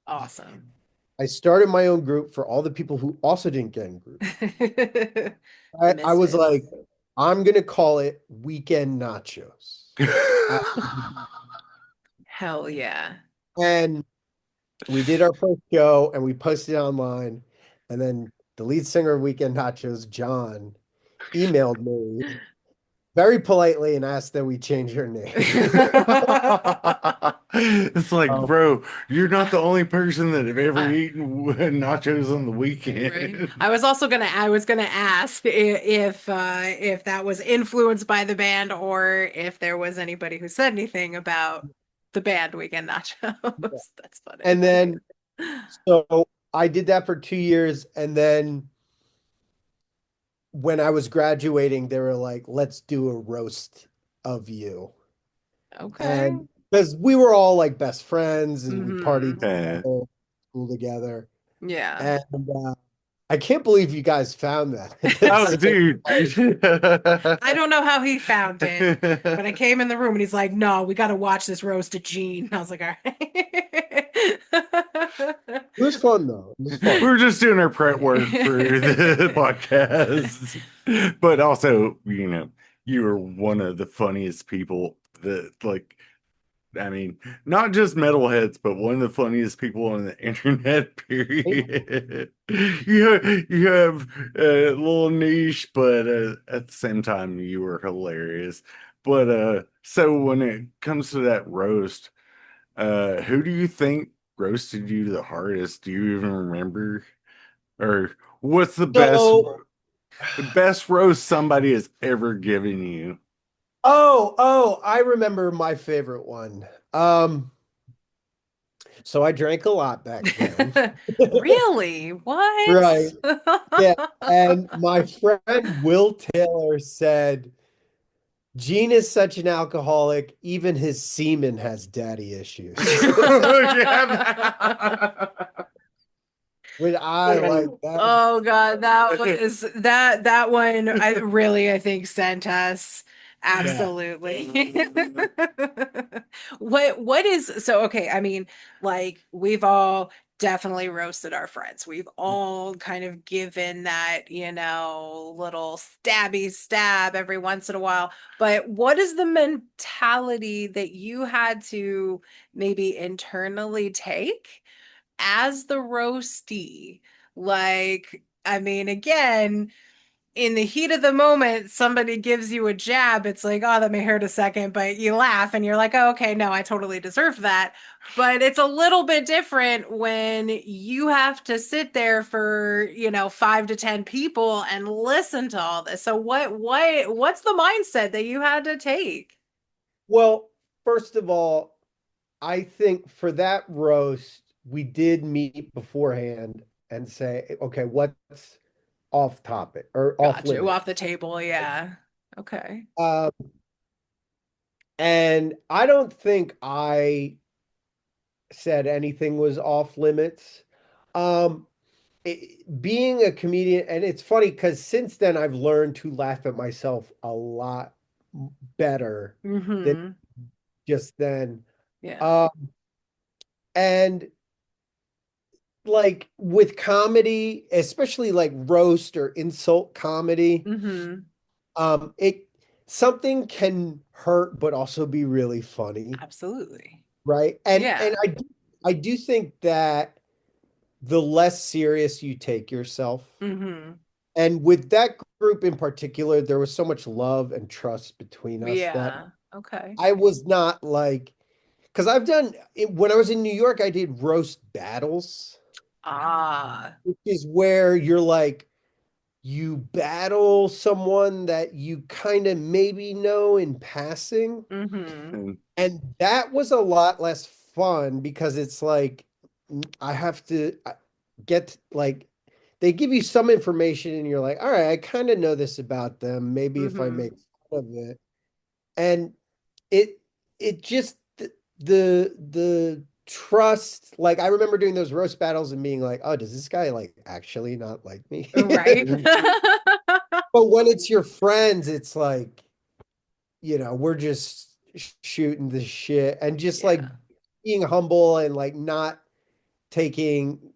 Speaker 3: awesome.
Speaker 2: I started my own group for all the people who also didn't get in groups.
Speaker 3: The
Speaker 2: I was like,
Speaker 3: misfits.
Speaker 2: I'm gonna call it Weekend Nachos. Uh,
Speaker 3: Hell yeah.
Speaker 2: And we did our first show and we posted it online. And then the lead singer of Weekend Nachos, John, emailed me very politely and asked that we change her name.
Speaker 1: It's like,
Speaker 2: Um,
Speaker 1: bro, you're not the only person that have ever
Speaker 3: Uh,
Speaker 1: eaten nachos on the
Speaker 3: Right.
Speaker 1: weekend.
Speaker 3: I was gonna ask if that was influenced by the band or if there was anybody who said anything about the band Weekend Nachos. That's funny.
Speaker 2: and then so I did that for 2 years. And then when I was graduating, they were like, let's do a roast of you.
Speaker 3: Okay.
Speaker 2: And because we were all like best friends and we partied
Speaker 3: Hmm.
Speaker 1: Yeah.
Speaker 2: together, school together.
Speaker 3: Yeah.
Speaker 2: And I can't believe you guys found that at the
Speaker 1: Oh,
Speaker 2: same
Speaker 1: dude.
Speaker 3: I don't know how he found it, but I came in the room and he's like, "No, we got to watch this roast of Gene." And I was like, "All right."
Speaker 2: It was fun though. It was
Speaker 1: We
Speaker 2: fun.
Speaker 1: were just doing our prep work for the podcast. But also, you were one of the funniest people that, like, I mean, not just metalheads, but one of the funniest people on the internet, period. You have a little niche, but at the same time, you were hilarious. But so when it comes to that roast, who do you think roasted you the hardest? Do you even remember? Or what's the
Speaker 2: So,
Speaker 1: best roast somebody has ever given you?
Speaker 2: I remember my favorite one. So I drank a lot back then.
Speaker 3: Really? What?
Speaker 2: Right. Yeah. And my friend Will Taylor said, Gene is such an alcoholic, even his semen has daddy issues.
Speaker 1: Yeah.
Speaker 2: Which I like that.
Speaker 3: Oh God, that one I think sent us
Speaker 2: Yeah.
Speaker 3: absolutely. What is so okay, I mean, like we've all definitely roasted our friends. We've all kind of given that, little stabby stab every once in a while. But what is the mentality that you had to maybe internally take as the roasty? Like, I mean, again, in the heat of the moment, somebody gives you a jab, it's like, oh, that may hurt a second, but you laugh and you're like, oh, okay, no, I totally deserve that. But it's a little bit different when you have to sit there for, 5 to 10 people and listen to all this. So what's the mindset that you had to take?
Speaker 2: Well, first of all, I think for that roast, we did meet beforehand and say, okay, what's off topic or off
Speaker 3: Got you
Speaker 2: limit?
Speaker 3: off the table, yeah. Okay.
Speaker 2: Um, and I don't think I said anything was off limits. Um, Being a comedian, and it's funny because since then I've learned to laugh at myself a lot better than
Speaker 3: Mm-hmm.
Speaker 2: just then.
Speaker 3: Yeah.
Speaker 2: Um, and like with comedy, especially like roast or insult comedy,
Speaker 3: Mm-hmm.
Speaker 2: it something can hurt but also be really funny,
Speaker 3: Absolutely.
Speaker 2: right? And
Speaker 3: Yeah.
Speaker 2: I do think that the less serious you take yourself,
Speaker 3: Mm-hmm.
Speaker 2: and with that group in particular, there was so much love and trust between us that
Speaker 3: Yeah. Okay.
Speaker 2: I was not like, because I've done it when I was in New York, I did roast battles,
Speaker 3: Ah.
Speaker 2: which is where you're like, you battle someone that you kind of maybe know in passing.
Speaker 3: Mm-hmm.
Speaker 2: And that was a lot less fun because it's like I have to get like they give you some information and you're like, all right, I kind of know this about them. Maybe if I
Speaker 3: Mm-hmm.
Speaker 2: make fun of it. And it it just the trust, like I remember doing those roast battles and being like, oh, does this guy like actually not like me?
Speaker 3: Right.
Speaker 2: But when it's your friends, it's like, we're just shooting the shit and just like
Speaker 3: Yeah.
Speaker 2: being humble and like not taking,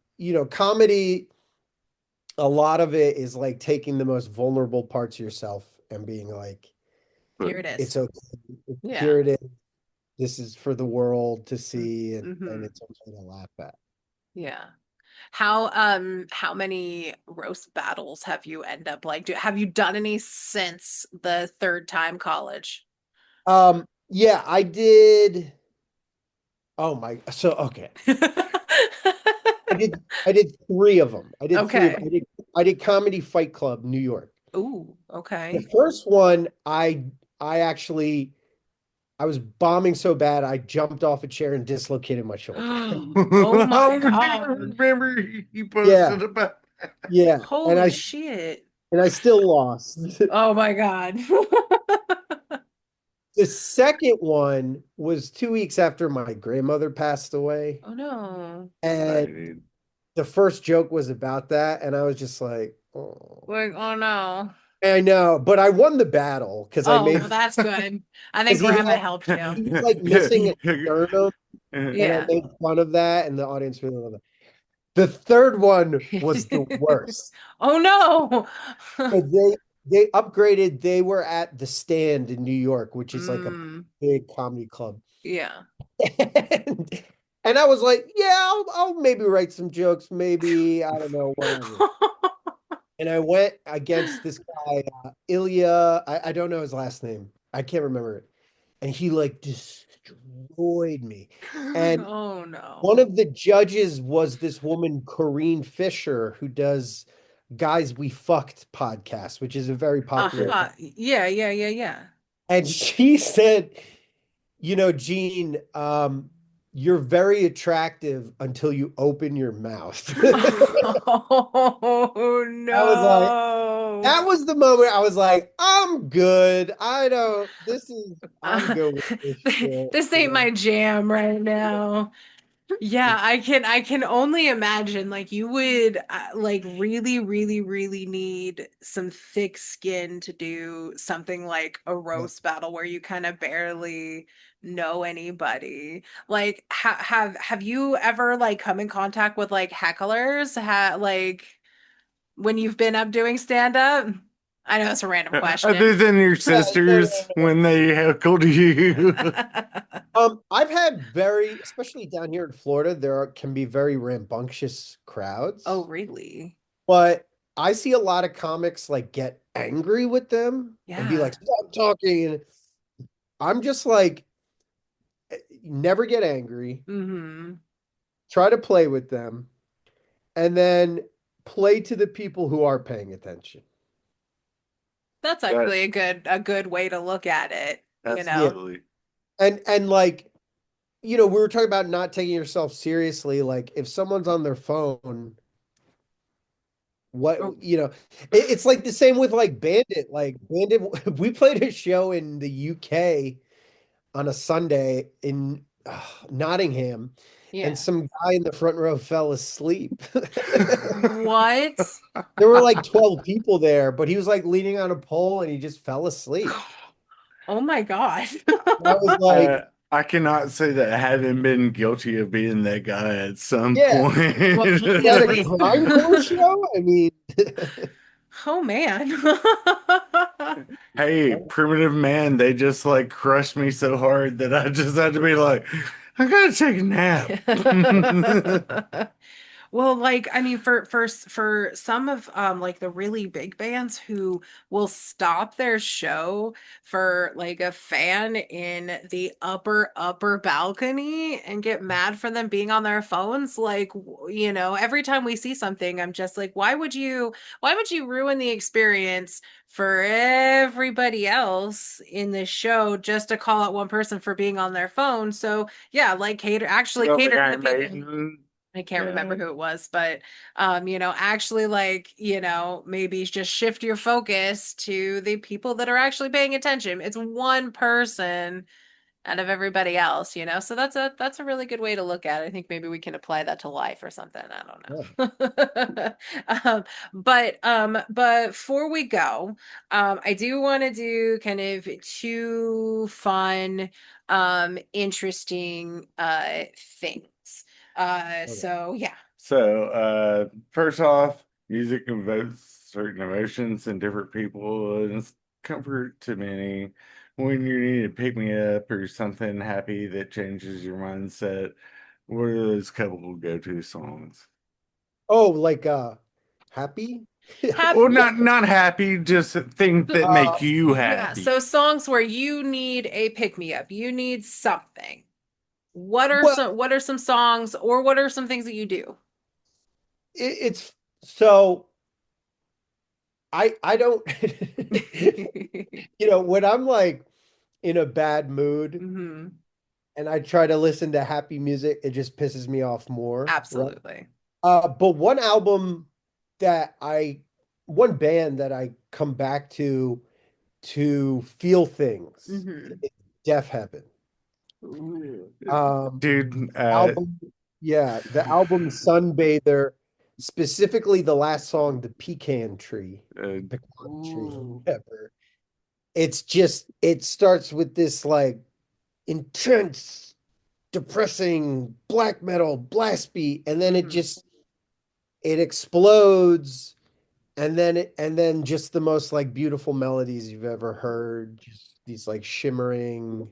Speaker 2: comedy, a lot of it is like taking the most vulnerable parts of yourself and being like,
Speaker 3: Here it
Speaker 2: it's
Speaker 3: is.
Speaker 2: okay. Here
Speaker 3: Yeah.
Speaker 2: it is. This is for the world to see, and
Speaker 3: Mm-hmm.
Speaker 2: it's okay to laugh at.
Speaker 3: Yeah. How many roast battles have you end up like have you done any since the third time college?
Speaker 2: Yeah, I did. Oh my, so okay. I did three of them. I did three of
Speaker 3: Okay.
Speaker 2: I did Comedy Fight Club, New York.
Speaker 3: Ooh,
Speaker 2: The
Speaker 3: okay.
Speaker 2: first one, I actually I was bombing so bad I jumped off a chair and dislocated my shoulder.
Speaker 3: Oh my
Speaker 1: I
Speaker 3: God.
Speaker 1: remember he
Speaker 2: Yeah,
Speaker 1: posted about.
Speaker 2: yeah. And
Speaker 3: Holy
Speaker 2: I
Speaker 3: shit.
Speaker 2: and I still lost.
Speaker 3: Oh my God.
Speaker 2: The second one was 2 weeks after my grandmother passed away.
Speaker 3: Oh no.
Speaker 2: And
Speaker 1: Dude.
Speaker 2: the first joke was about that. And I was just like, oh.
Speaker 3: Like, oh no.
Speaker 2: I know, but I won the battle because I
Speaker 3: Oh,
Speaker 2: made
Speaker 3: well, that's good. I think
Speaker 2: because
Speaker 3: grandma helped you.
Speaker 2: he was like missing a sternum, and I
Speaker 3: Yeah.
Speaker 2: made fun of that, and the audience really loved it. The third one was the worst.
Speaker 3: Oh no.
Speaker 2: So they upgraded. They were at the Stand in New York, which is like a
Speaker 3: Mm,
Speaker 2: big comedy club.
Speaker 3: yeah.
Speaker 2: And, and I was like, yeah, I'll maybe write some jokes, maybe, I don't know, whatever. And I went against this guy, Ilya. I don't know his last name. I can't remember it. And he like destroyed me. And
Speaker 3: Oh no.
Speaker 2: one of the judges was this woman, Corrine Fisher, who does Guys We Fucked podcast, which is a very popular.
Speaker 3: Yeah, yeah, yeah, yeah.
Speaker 2: And she said, Gene, you're very attractive until you open your mouth.
Speaker 3: Oh
Speaker 2: I was like,
Speaker 3: no.
Speaker 2: that was the moment I was like, I'm good. I'm
Speaker 3: Uh,
Speaker 2: good with this shit.
Speaker 3: this ain't my jam right now. Yeah, I can only imagine like you would like really really really need some thick skin to do something like a roast battle where you kind of barely know anybody. Like have you ever like come in contact with like hecklers? Like when you've been up doing stand up? I know it's a random
Speaker 1: Other
Speaker 3: question.
Speaker 1: than your
Speaker 2: Yeah, no, no,
Speaker 1: sisters
Speaker 2: no,
Speaker 1: when they heckled you.
Speaker 2: I've had especially down here in Florida, can be very rambunctious
Speaker 3: Oh,
Speaker 2: crowds,
Speaker 3: really?
Speaker 2: but I see a lot of comics like get angry with them and be
Speaker 3: Yeah.
Speaker 2: like, stop talking. And I'm just like, never get angry,
Speaker 3: Hmm.
Speaker 2: try to play with them, and then play to the people who are paying attention.
Speaker 3: That's
Speaker 4: That
Speaker 3: actually a good way to look at it, you
Speaker 2: Yeah.
Speaker 3: know.
Speaker 4: absolutely.
Speaker 2: And like, we were talking about not taking yourself seriously. Like if someone's on their phone, what,
Speaker 3: Oh,
Speaker 2: it's like the same with like Bandit. Like Bandit, we played a show in the UK on a Sunday in Nottingham, and
Speaker 3: yeah.
Speaker 2: some guy in the front row fell asleep.
Speaker 3: What?
Speaker 2: There were like 12 people there, but he was like leaning on a pole and he just fell asleep.
Speaker 3: Oh my God.
Speaker 2: I was like,
Speaker 4: I cannot say that I haven't been guilty of being that guy at some
Speaker 2: yeah,
Speaker 4: point.
Speaker 3: Well,
Speaker 2: at a
Speaker 3: easily.
Speaker 2: grindcore show. I mean,
Speaker 3: Oh man.
Speaker 4: Hey, primitive man, they just like crushed me so hard that I just had to be like, I gotta take a nap.
Speaker 3: Well, like I mean, for some of like the really big bands who will stop their show for like a fan in the upper balcony and get mad for them being on their phones, like every time we see something, I'm just like, why would you ruin the experience for everybody else in this show just to call out one person for being on their phone? So yeah, like
Speaker 4: Well, the
Speaker 3: cater to
Speaker 4: guy
Speaker 3: the people.
Speaker 4: Maiden.
Speaker 3: I can't remember
Speaker 4: Yeah.
Speaker 3: who it was, but actually like, maybe just shift your focus to the people that are actually paying attention. It's one person out of everybody else, So that's a really good way to look at it. I think maybe we can apply that to life or something.
Speaker 2: yeah.
Speaker 3: I don't know. But before we go, I do want to do kind of two fun, interesting things.
Speaker 2: Okay.
Speaker 3: So yeah.
Speaker 4: So, first off, music evokes certain emotions in different people, and it's comfort to many. When you need to pick me up or something happy that changes your mindset, what are those couple go-to songs?
Speaker 2: Oh, like happy?
Speaker 4: Well,
Speaker 3: Happy.
Speaker 4: not happy, just things that
Speaker 2: Uh,
Speaker 4: make you
Speaker 3: Yeah, so
Speaker 4: happy.
Speaker 3: songs where you need a pick me up, you need something. What are
Speaker 2: well,
Speaker 3: some songs or what are some things that you do?
Speaker 2: it's so I don't when I'm like in a bad mood
Speaker 3: Hmm.
Speaker 2: and I try to listen to happy music, it just pisses me off more, right?
Speaker 3: Absolutely.
Speaker 2: But one band that I come back to feel things,
Speaker 3: Hmm.
Speaker 2: is Deaf Heaven. Um,
Speaker 4: Dude,
Speaker 2: album, yeah, the album Sunbather, specifically the last song, The
Speaker 4: uh,
Speaker 2: Pecan Tree,
Speaker 3: Ooh.
Speaker 2: whatever. It starts with this like intense, depressing black metal blast beat, and then
Speaker 3: Hmm.
Speaker 2: it explodes, and then just the most like beautiful melodies you've ever heard, just these like shimmering.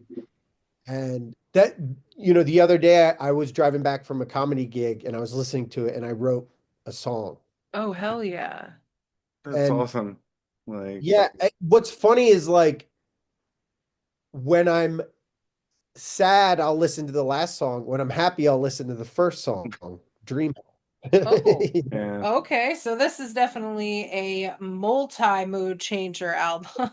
Speaker 2: And that, the other day I was driving back from a comedy gig and I was listening to it and I wrote a song.
Speaker 3: Oh, hell yeah.
Speaker 4: that's
Speaker 2: And
Speaker 4: awesome. Like,
Speaker 2: yeah, what's funny is like when I'm sad, I'll listen to the last song. When I'm happy, I'll listen to the first song, Dream.
Speaker 3: Oh,
Speaker 4: yeah.
Speaker 3: okay. So this is definitely a multi-mood changer album.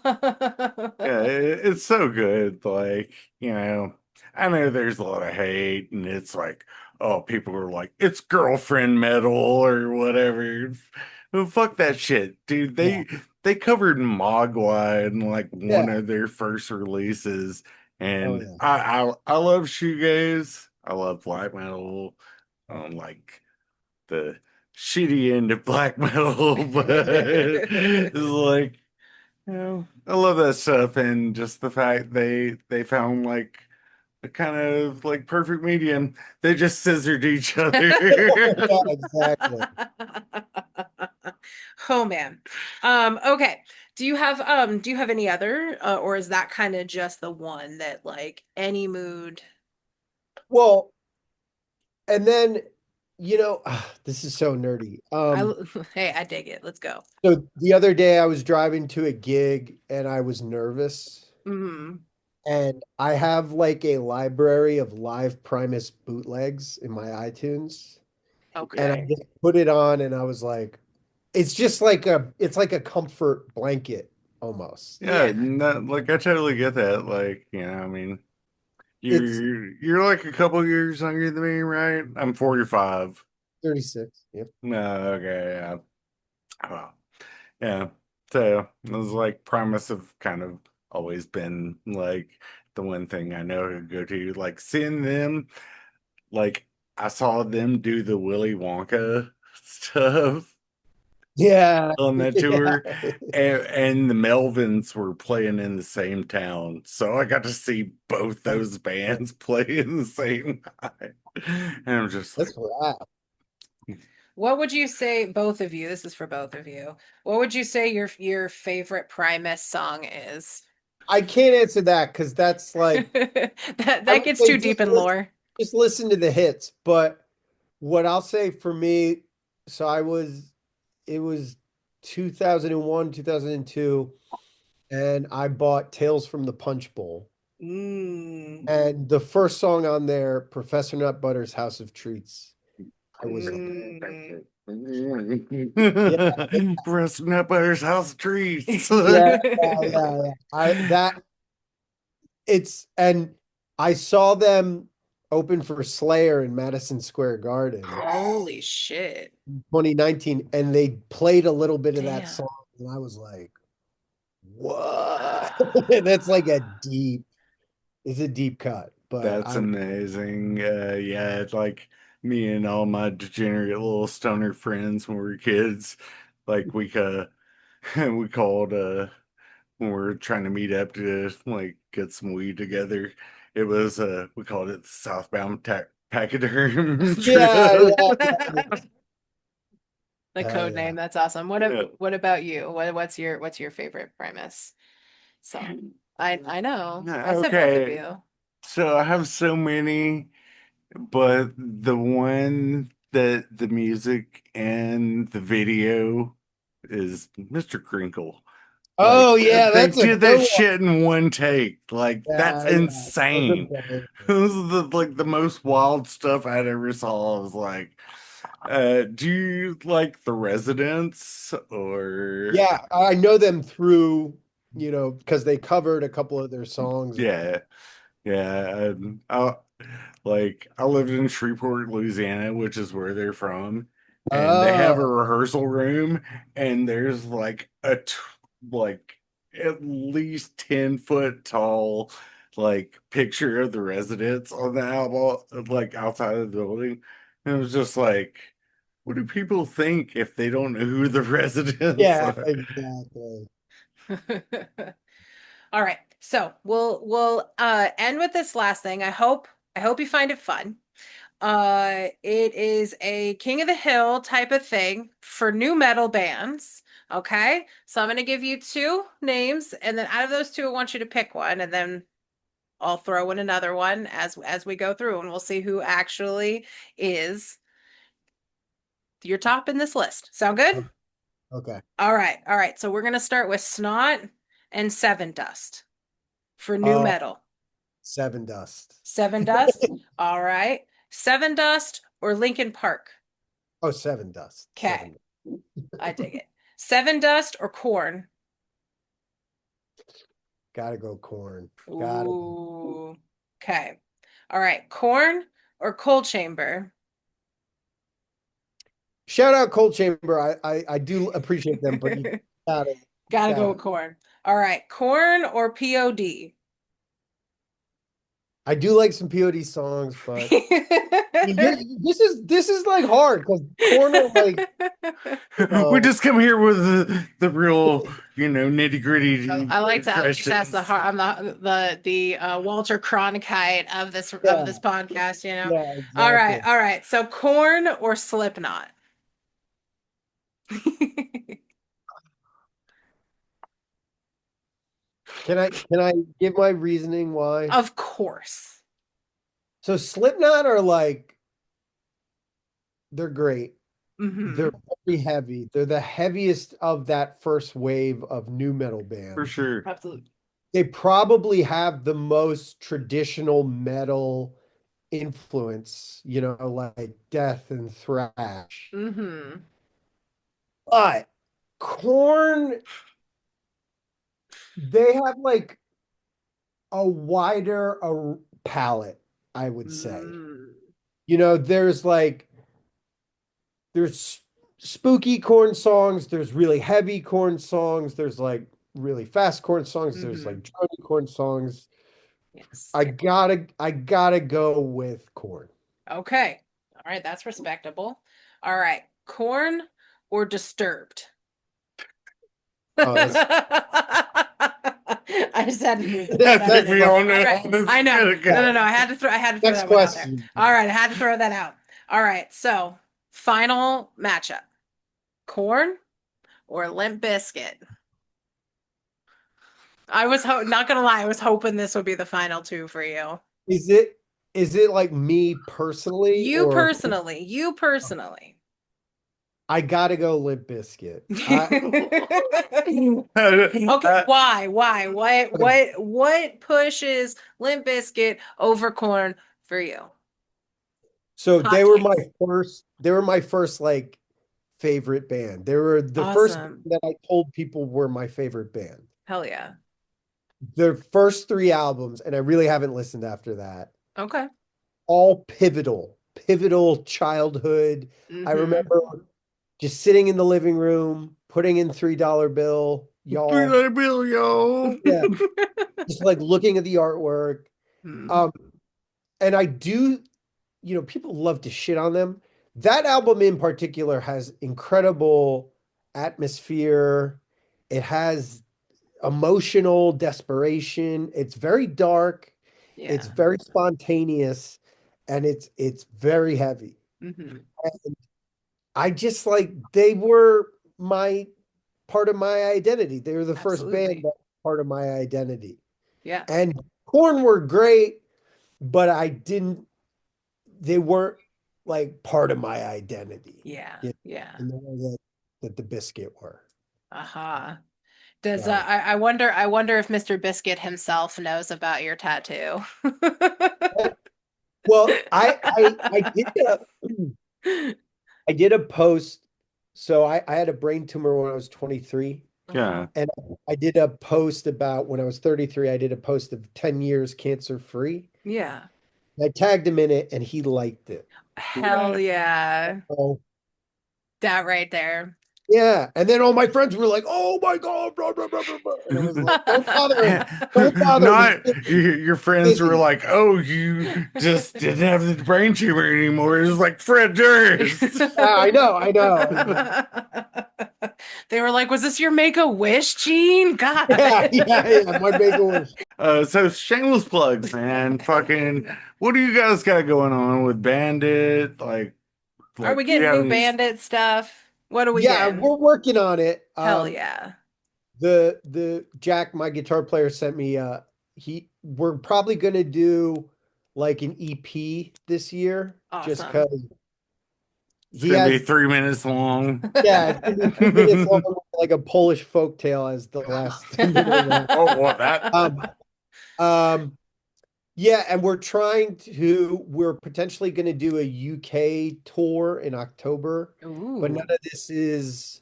Speaker 4: Yeah, it's so good. Like, I know there's a lot of hate, and it's like, oh, people are like, it's girlfriend metal or whatever. Well, fuck that shit, dude.
Speaker 2: Yeah.
Speaker 4: They covered Mogwai in like one
Speaker 2: Yeah.
Speaker 4: of their first releases,
Speaker 2: Oh
Speaker 4: and
Speaker 2: yeah.
Speaker 4: I love shoegaze. I love black metal. Like the shitty end of black metal, but it's like. Yeah, I love that stuff, and just the fact they found like a kind of like perfect medium. They just scissored each other.
Speaker 2: Yeah, exactly.
Speaker 3: Oh man. Okay. Do you have any other or is that kind of just the one that like any mood?
Speaker 2: Well, and then this is so nerdy.
Speaker 3: Hey, I dig it. Let's go.
Speaker 2: So the other day I was driving to a gig and I was nervous.
Speaker 3: Mm,
Speaker 2: And I have like a library of live Primus bootlegs in my iTunes. And I
Speaker 3: okay.
Speaker 2: just put it on and I was like, it's like a comfort blanket almost.
Speaker 4: Yeah,
Speaker 3: Yeah.
Speaker 4: like I totally get that. Like, I mean,
Speaker 2: It's
Speaker 4: you're like a couple years younger than me, right? I'm 45.
Speaker 2: 36. Yep.
Speaker 4: No, okay, yeah. Oh, yeah. So it was like Primus have kind of always been like the one thing I know to go to. Like seeing them, like I saw them do the Willy Wonka stuff
Speaker 2: Yeah.
Speaker 4: on that
Speaker 2: Yeah.
Speaker 4: tour, and the Melvins were playing in the same town, so I got to see both those bands play in the same night, and I'm just like,
Speaker 2: That's rap.
Speaker 3: What would you say, both of you? This is for both of you. What would you say your favorite Primus song is?
Speaker 2: I can't answer that because that's like
Speaker 3: That
Speaker 2: I
Speaker 3: that
Speaker 2: would
Speaker 3: gets
Speaker 2: say
Speaker 3: too deep in lore.
Speaker 2: just listen to the hits. But what I'll say for me, so it was 2001, 2002, and I bought Tales from the Punch Bowl.
Speaker 3: Mm,
Speaker 2: And the first song on there, Professor Nutbutter's House of Treats. I was like,
Speaker 3: mm.
Speaker 2: yeah,
Speaker 4: Breast Nutbutter's House of Treats.
Speaker 2: yeah, yeah. And I saw them open for Slayer in Madison Square Garden
Speaker 3: Holy shit.
Speaker 2: 2019, and they played a little bit of that
Speaker 3: Damn.
Speaker 2: song, and I was like, what? That's like it's a deep cut, but
Speaker 4: That's amazing. Yeah, it's like me and all my degenerate little stoner friends when we were kids, like we called when we were trying to meet up to like get some weed together. It was we called it the Southbound Pachyderm
Speaker 2: yeah,
Speaker 4: trip.
Speaker 3: The
Speaker 2: hell
Speaker 3: code
Speaker 2: yeah.
Speaker 3: name, that's awesome.
Speaker 4: Yeah.
Speaker 3: What about you? What's your favorite Primus song? I know. I said both of
Speaker 4: Okay.
Speaker 3: you.
Speaker 4: So I have so many, but the one that the music and the video is Mr. Crinkle. Like
Speaker 2: Oh yeah,
Speaker 4: they
Speaker 2: that's a
Speaker 4: did
Speaker 2: good
Speaker 4: that
Speaker 2: one.
Speaker 4: shit in one take. Like that's
Speaker 2: Yeah. Those are
Speaker 4: insane.
Speaker 2: bangers.
Speaker 4: This is the most wild stuff I'd ever saw. I was like, do you like The Residents or
Speaker 2: Yeah, I know them through, because they covered a couple of their songs.
Speaker 4: yeah. Yeah, I lived in Shreveport, Louisiana, which is where they're from, and they have a
Speaker 2: Oh,
Speaker 4: rehearsal room, and there's like like at least 10-foot tall like picture of the residents on the album, like outside of the building. And it was just like, what do people think if they don't know who the residents
Speaker 2: yeah,
Speaker 4: are?
Speaker 2: exactly.
Speaker 3: All right. So we'll end with this last thing. I hope you find it fun. It is a King of the Hill type of thing for new metal bands. Okay. So I'm gonna give you two names, and then out of those two, I want you to pick one, and then I'll throw in another one as we go through, and we'll see who actually is your top in this list. Sound good?
Speaker 2: Okay.
Speaker 3: All right. All right. So we're gonna start with Snot and Seven Dust for new
Speaker 2: Uh,
Speaker 3: metal.
Speaker 2: Seven Dust.
Speaker 3: Seven Dust. All right. Seven Dust or Linkin Park.
Speaker 2: Oh, Seven Dust.
Speaker 3: Okay.
Speaker 2: Seven.
Speaker 3: I dig it. Seven Dust or Corn.
Speaker 2: Gotta go Corn. Gotta go.
Speaker 3: Ooh. Okay. All right. Corn or Cold Chamber.
Speaker 2: Shout out Cold Chamber. I do appreciate them, but you gotta
Speaker 3: Gotta go
Speaker 2: gotta.
Speaker 3: with Corn. All right. Corn or POD.
Speaker 2: I do like some POD songs, but this is like hard because Corner like
Speaker 4: We
Speaker 2: know,
Speaker 4: just come here with the real, nitty gritty
Speaker 3: I like to at least that's the
Speaker 4: questions.
Speaker 3: hard. I'm the Walter Cronkite of this
Speaker 2: yeah,
Speaker 3: podcast.
Speaker 2: yeah,
Speaker 3: All right,
Speaker 2: exactly.
Speaker 3: all right. So Corn or Slipknot.
Speaker 2: Can I give my reasoning why?
Speaker 3: Of course.
Speaker 2: So Slipknot are like they're great. They're
Speaker 3: Hmm.
Speaker 2: very heavy. They're the heaviest of that first wave of new metal
Speaker 4: For
Speaker 2: bands.
Speaker 4: sure.
Speaker 3: Absolutely.
Speaker 2: They probably have the most traditional metal influence, like death and thrash.
Speaker 3: Hmm.
Speaker 2: But Korn, they have like a wider palette, I would say.
Speaker 3: Mm.
Speaker 2: There's spooky Korn songs, there's really heavy Korn songs, there's like really fast Korn songs, there's
Speaker 3: Hmm.
Speaker 2: like drony Korn songs.
Speaker 3: Yes.
Speaker 2: I gotta go with Korn.
Speaker 3: Okay. All right, that's respectable. All right. Corn or Disturbed?
Speaker 2: Oh, that's
Speaker 3: I just had to throw
Speaker 4: That
Speaker 3: that
Speaker 4: took
Speaker 3: in
Speaker 4: me
Speaker 3: there.
Speaker 4: on
Speaker 3: All
Speaker 4: the
Speaker 3: right.
Speaker 4: on this
Speaker 3: I know.
Speaker 4: minute.
Speaker 3: No. I had to throw
Speaker 2: next
Speaker 3: that one out there.
Speaker 2: question.
Speaker 3: All right, I had to throw that out. All right. So, final matchup. Corn or Limp Biscuit? I was not gonna lie, I was hoping this would be the final two for you.
Speaker 2: Is it like me personally
Speaker 3: You
Speaker 2: or
Speaker 3: personally, you personally.
Speaker 2: I gotta go Limp Bizkit. I
Speaker 3: Okay, why? Why? What pushes Limp Bizkit over Corn for you?
Speaker 2: so
Speaker 3: Hot takes.
Speaker 2: they were my first like favorite band. They were the first band
Speaker 3: Awesome.
Speaker 2: that I told people were my favorite band.
Speaker 3: Hell yeah.
Speaker 2: Their first three albums, and I really haven't listened after that,
Speaker 3: Okay.
Speaker 2: all pivotal childhood. I
Speaker 3: Mm-hmm.
Speaker 2: remember just sitting in the living room, putting in $3 bill, y'all.
Speaker 4: $3 bill, yo.
Speaker 2: Yeah, just like looking at the artwork.
Speaker 3: Hmm.
Speaker 2: Um, and I do, people love to shit on them. That album in particular has incredible atmosphere. It has emotional desperation. It's very dark. It's
Speaker 3: Yeah.
Speaker 2: very spontaneous, and it's very heavy.
Speaker 3: Hmm.
Speaker 2: And I just like they were my part of my identity. They were the first band that
Speaker 3: Absolutely.
Speaker 2: was part of my identity.
Speaker 3: Yeah.
Speaker 2: And Korn were great, but they weren't like part of my identity,
Speaker 3: Yeah. Yeah.
Speaker 2: in the way that the Biscuit were.
Speaker 3: Aha. Does
Speaker 2: So,
Speaker 3: I wonder if Mr. Biscuit himself knows about your tattoo.
Speaker 2: well, I did a post. So I had a brain tumor when I was 23.
Speaker 3: Uh-huh.
Speaker 4: Yeah.
Speaker 2: And I did a post about when I was 33, I did a post of 10 years cancer free.
Speaker 3: Yeah.
Speaker 2: I tagged him in it and he liked it.
Speaker 3: Hell yeah.
Speaker 2: Oh,
Speaker 3: That right there.
Speaker 2: yeah. And then all my friends were like, oh my God, blah, blah, blah, blah, blah. And I was like, don't bother him. Don't bother him.
Speaker 4: Not your friends were
Speaker 2: Busy.
Speaker 4: like, "Oh, you just didn't have the brain tumor anymore." It was like Fred Durst.
Speaker 2: I know, I know.
Speaker 3: They were like, "Was this your Make-A-Wish, Gene?" God.
Speaker 2: Yeah. My big wish.
Speaker 4: So shameless plugs, man. Fucking, what do you guys got going on with Bandit?
Speaker 3: Are we
Speaker 4: do you
Speaker 3: getting
Speaker 4: have
Speaker 3: new
Speaker 4: any?
Speaker 3: Bandit stuff? What are we
Speaker 2: Yeah,
Speaker 3: getting?
Speaker 2: we're working on it.
Speaker 3: Hell yeah.
Speaker 2: The Jack, my guitar player, sent me we're probably gonna do like an EP this year just
Speaker 3: Awesome.
Speaker 2: because
Speaker 4: It's
Speaker 2: he
Speaker 4: gonna be
Speaker 2: has
Speaker 4: 3 minutes long.
Speaker 2: yeah, it's gonna be 2 minutes long, like a Polish folk tale as the last minute.
Speaker 4: Oh, what that?
Speaker 2: Um, um, yeah, and we're potentially gonna do a UK tour in October, but
Speaker 3: Ooh,
Speaker 2: none of this is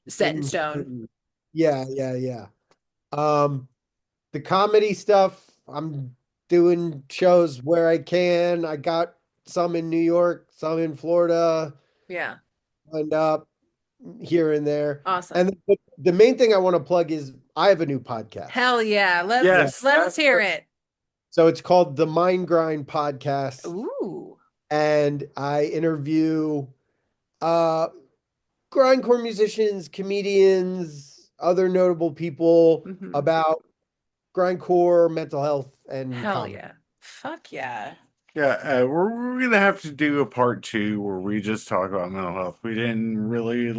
Speaker 3: set in
Speaker 2: in
Speaker 3: stone.
Speaker 2: stone. Yeah. Um, the comedy stuff, I'm doing shows where I can. I got some in New York, some in Florida,
Speaker 3: Yeah.
Speaker 2: lined up here and there.
Speaker 3: Awesome.
Speaker 2: And the main thing I want to plug is I have a new podcast.
Speaker 3: Hell yeah.
Speaker 4: Yes,
Speaker 3: Let's hear it.
Speaker 2: So it's called the Mind Grind Podcast,
Speaker 3: Ooh.
Speaker 2: and I interview uh grindcore musicians, comedians, other notable people
Speaker 3: Hmm.
Speaker 2: about grindcore, mental health, and
Speaker 3: Hell
Speaker 2: comedy.
Speaker 3: yeah. Fuck yeah.
Speaker 4: yeah. We're gonna have to do a part two where we just talk about mental health. We didn't really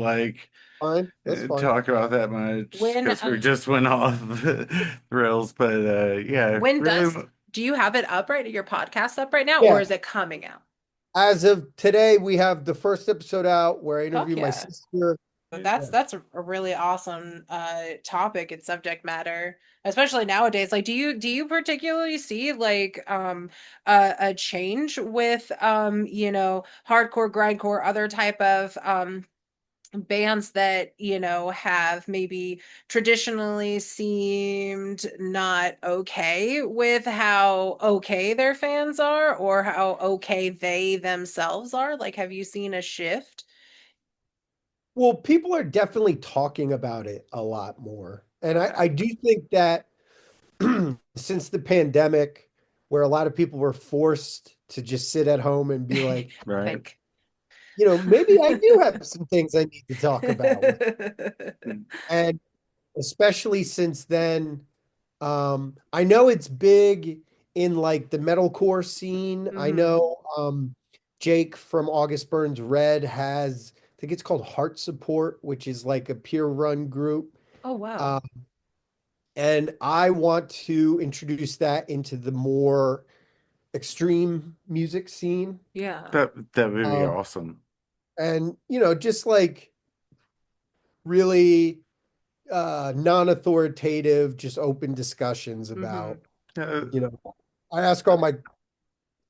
Speaker 2: Fine, that's fine.
Speaker 4: talk about that much
Speaker 3: When
Speaker 4: because we just went off the rails. But yeah,
Speaker 3: when
Speaker 4: really.
Speaker 3: does do you have it up right your podcast up right now, or
Speaker 2: Yeah,
Speaker 3: is it coming out?
Speaker 2: as of today, we have the first episode out where I interview my
Speaker 3: yeah.
Speaker 2: sister.
Speaker 3: That's a really awesome topic and subject matter, especially nowadays. Like, do you particularly see like a change with hardcore, grindcore, other type of bands that have maybe traditionally seemed not okay with how okay their fans are or how okay they themselves are? Like, have you seen a shift?
Speaker 2: Well, people are definitely talking about it a lot more. And I,
Speaker 3: Okay.
Speaker 2: I do think that since the pandemic, where a lot of people were forced to just sit at home and be like,
Speaker 4: Right.
Speaker 3: Like,
Speaker 2: maybe I do have some things I need to talk about. And especially since then, I know it's big in like the metalcore scene. I
Speaker 3: Mhm.
Speaker 2: know Jake from August Burns Red has, I think it's called Heart Support, which is like a peer run group.
Speaker 3: Oh wow.
Speaker 2: Uh, and I want to introduce that into the more extreme music scene.
Speaker 3: Yeah.
Speaker 4: That would be
Speaker 2: Um,
Speaker 4: awesome.
Speaker 2: and just like really non-authoritative, just open discussions
Speaker 3: Hmm.
Speaker 2: about,
Speaker 4: Uh,
Speaker 2: you know, I ask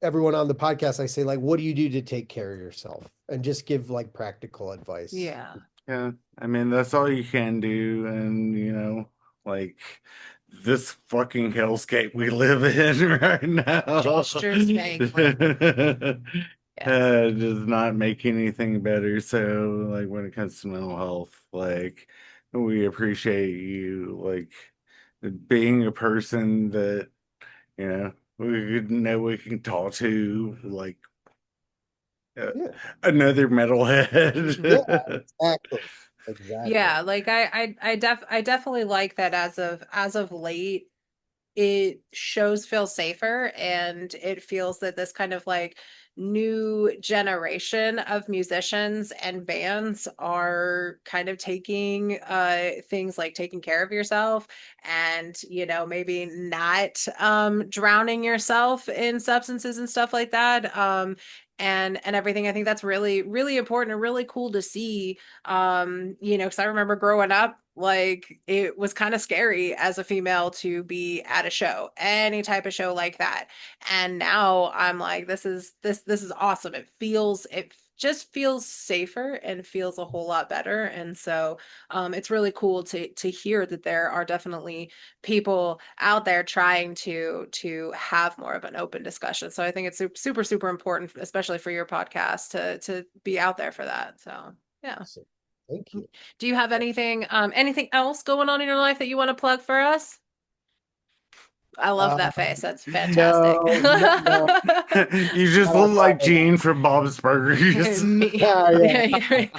Speaker 2: everyone on the podcast, I say like, what do you do to take care of yourself? And just give like practical advice.
Speaker 3: Yeah.
Speaker 4: yeah, I mean that's all you can do, and like this fucking hellscape we live in right now
Speaker 3: Gestures make yes.
Speaker 4: does not make anything better. So, like when it comes to mental health, like we appreciate you, like being a person that we can talk to, like uh,
Speaker 2: Yeah.
Speaker 4: another
Speaker 2: Yeah,
Speaker 4: metalhead.
Speaker 2: exactly. Exactly.
Speaker 3: Yeah, like I definitely like that as of late it feels safer, and it feels that this kind of like new generation of musicians and bands are kind of taking things like taking care of yourself and maybe not drowning yourself in substances and stuff like that, and everything. I think that's really really important and really cool to see, because I remember growing up, like it was kind of scary as a female to be at a show, any type of show like that. And now I'm like, this is awesome. It just feels safer and feels a whole lot better. And so it's really cool to hear that there are definitely people out there trying to have more of an open discussion. So I think it's super super important, especially for your podcast, to be out there for that. So yeah.
Speaker 2: So, thank you.
Speaker 3: Do you have anything else going on in your life that you want to plug for us? I love
Speaker 2: Uh,
Speaker 3: that face. That's fantastic.
Speaker 2: no, no, no.
Speaker 4: You just look like Gene from Bob's Burgers.
Speaker 3: Me.
Speaker 2: Yeah, yeah.
Speaker 3: Yeah, you're right.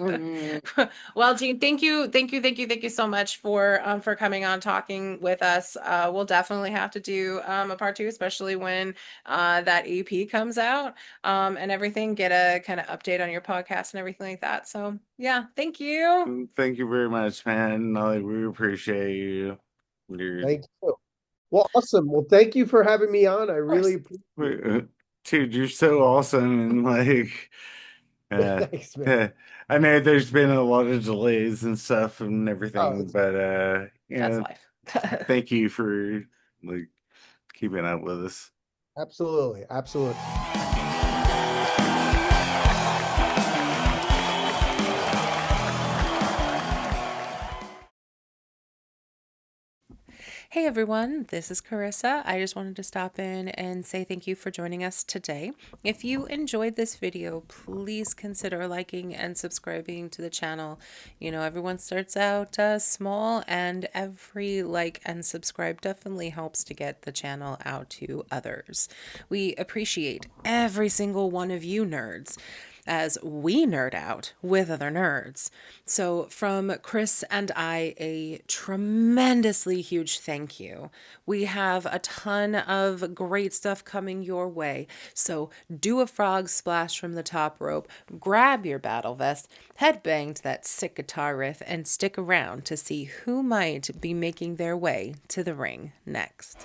Speaker 2: Mm,
Speaker 3: Well, Gene, thank you so much for coming on, talking with us. We'll definitely have to do a part two, especially when that EP comes out, and everything. Get a kind of update on your podcast and everything like that. So yeah, thank you.
Speaker 4: Thank you very much, man. We appreciate you. You're,
Speaker 2: thank you. Well, awesome. Well, thank you for having me on. I
Speaker 3: Of
Speaker 2: really
Speaker 3: course.
Speaker 2: appreciate
Speaker 4: dude, you're so awesome, and like,
Speaker 2: it.
Speaker 4: uh,
Speaker 2: Thanks, man.
Speaker 4: I know there's been a lot of delays and stuff and
Speaker 2: Oh,
Speaker 4: everything, but
Speaker 3: That's life.
Speaker 4: thank you for like keeping up with us.
Speaker 2: absolutely. Absolutely.
Speaker 5: Hey everyone, this is Carissa. I just wanted to stop in and say thank you for joining us today. If you enjoyed this video, please consider liking and subscribing to the channel. Everyone starts out small, and every like and subscribe definitely helps to get the channel out to others. We appreciate every single one of you nerds, as we nerd out with other nerds. So from Chris and I, a tremendously huge thank you. We have a ton of great stuff coming your way. So do a frog splash from the top rope, grab your battle vest, headbang to that sick guitar riff, and stick around to see who might be making their way to the ring next.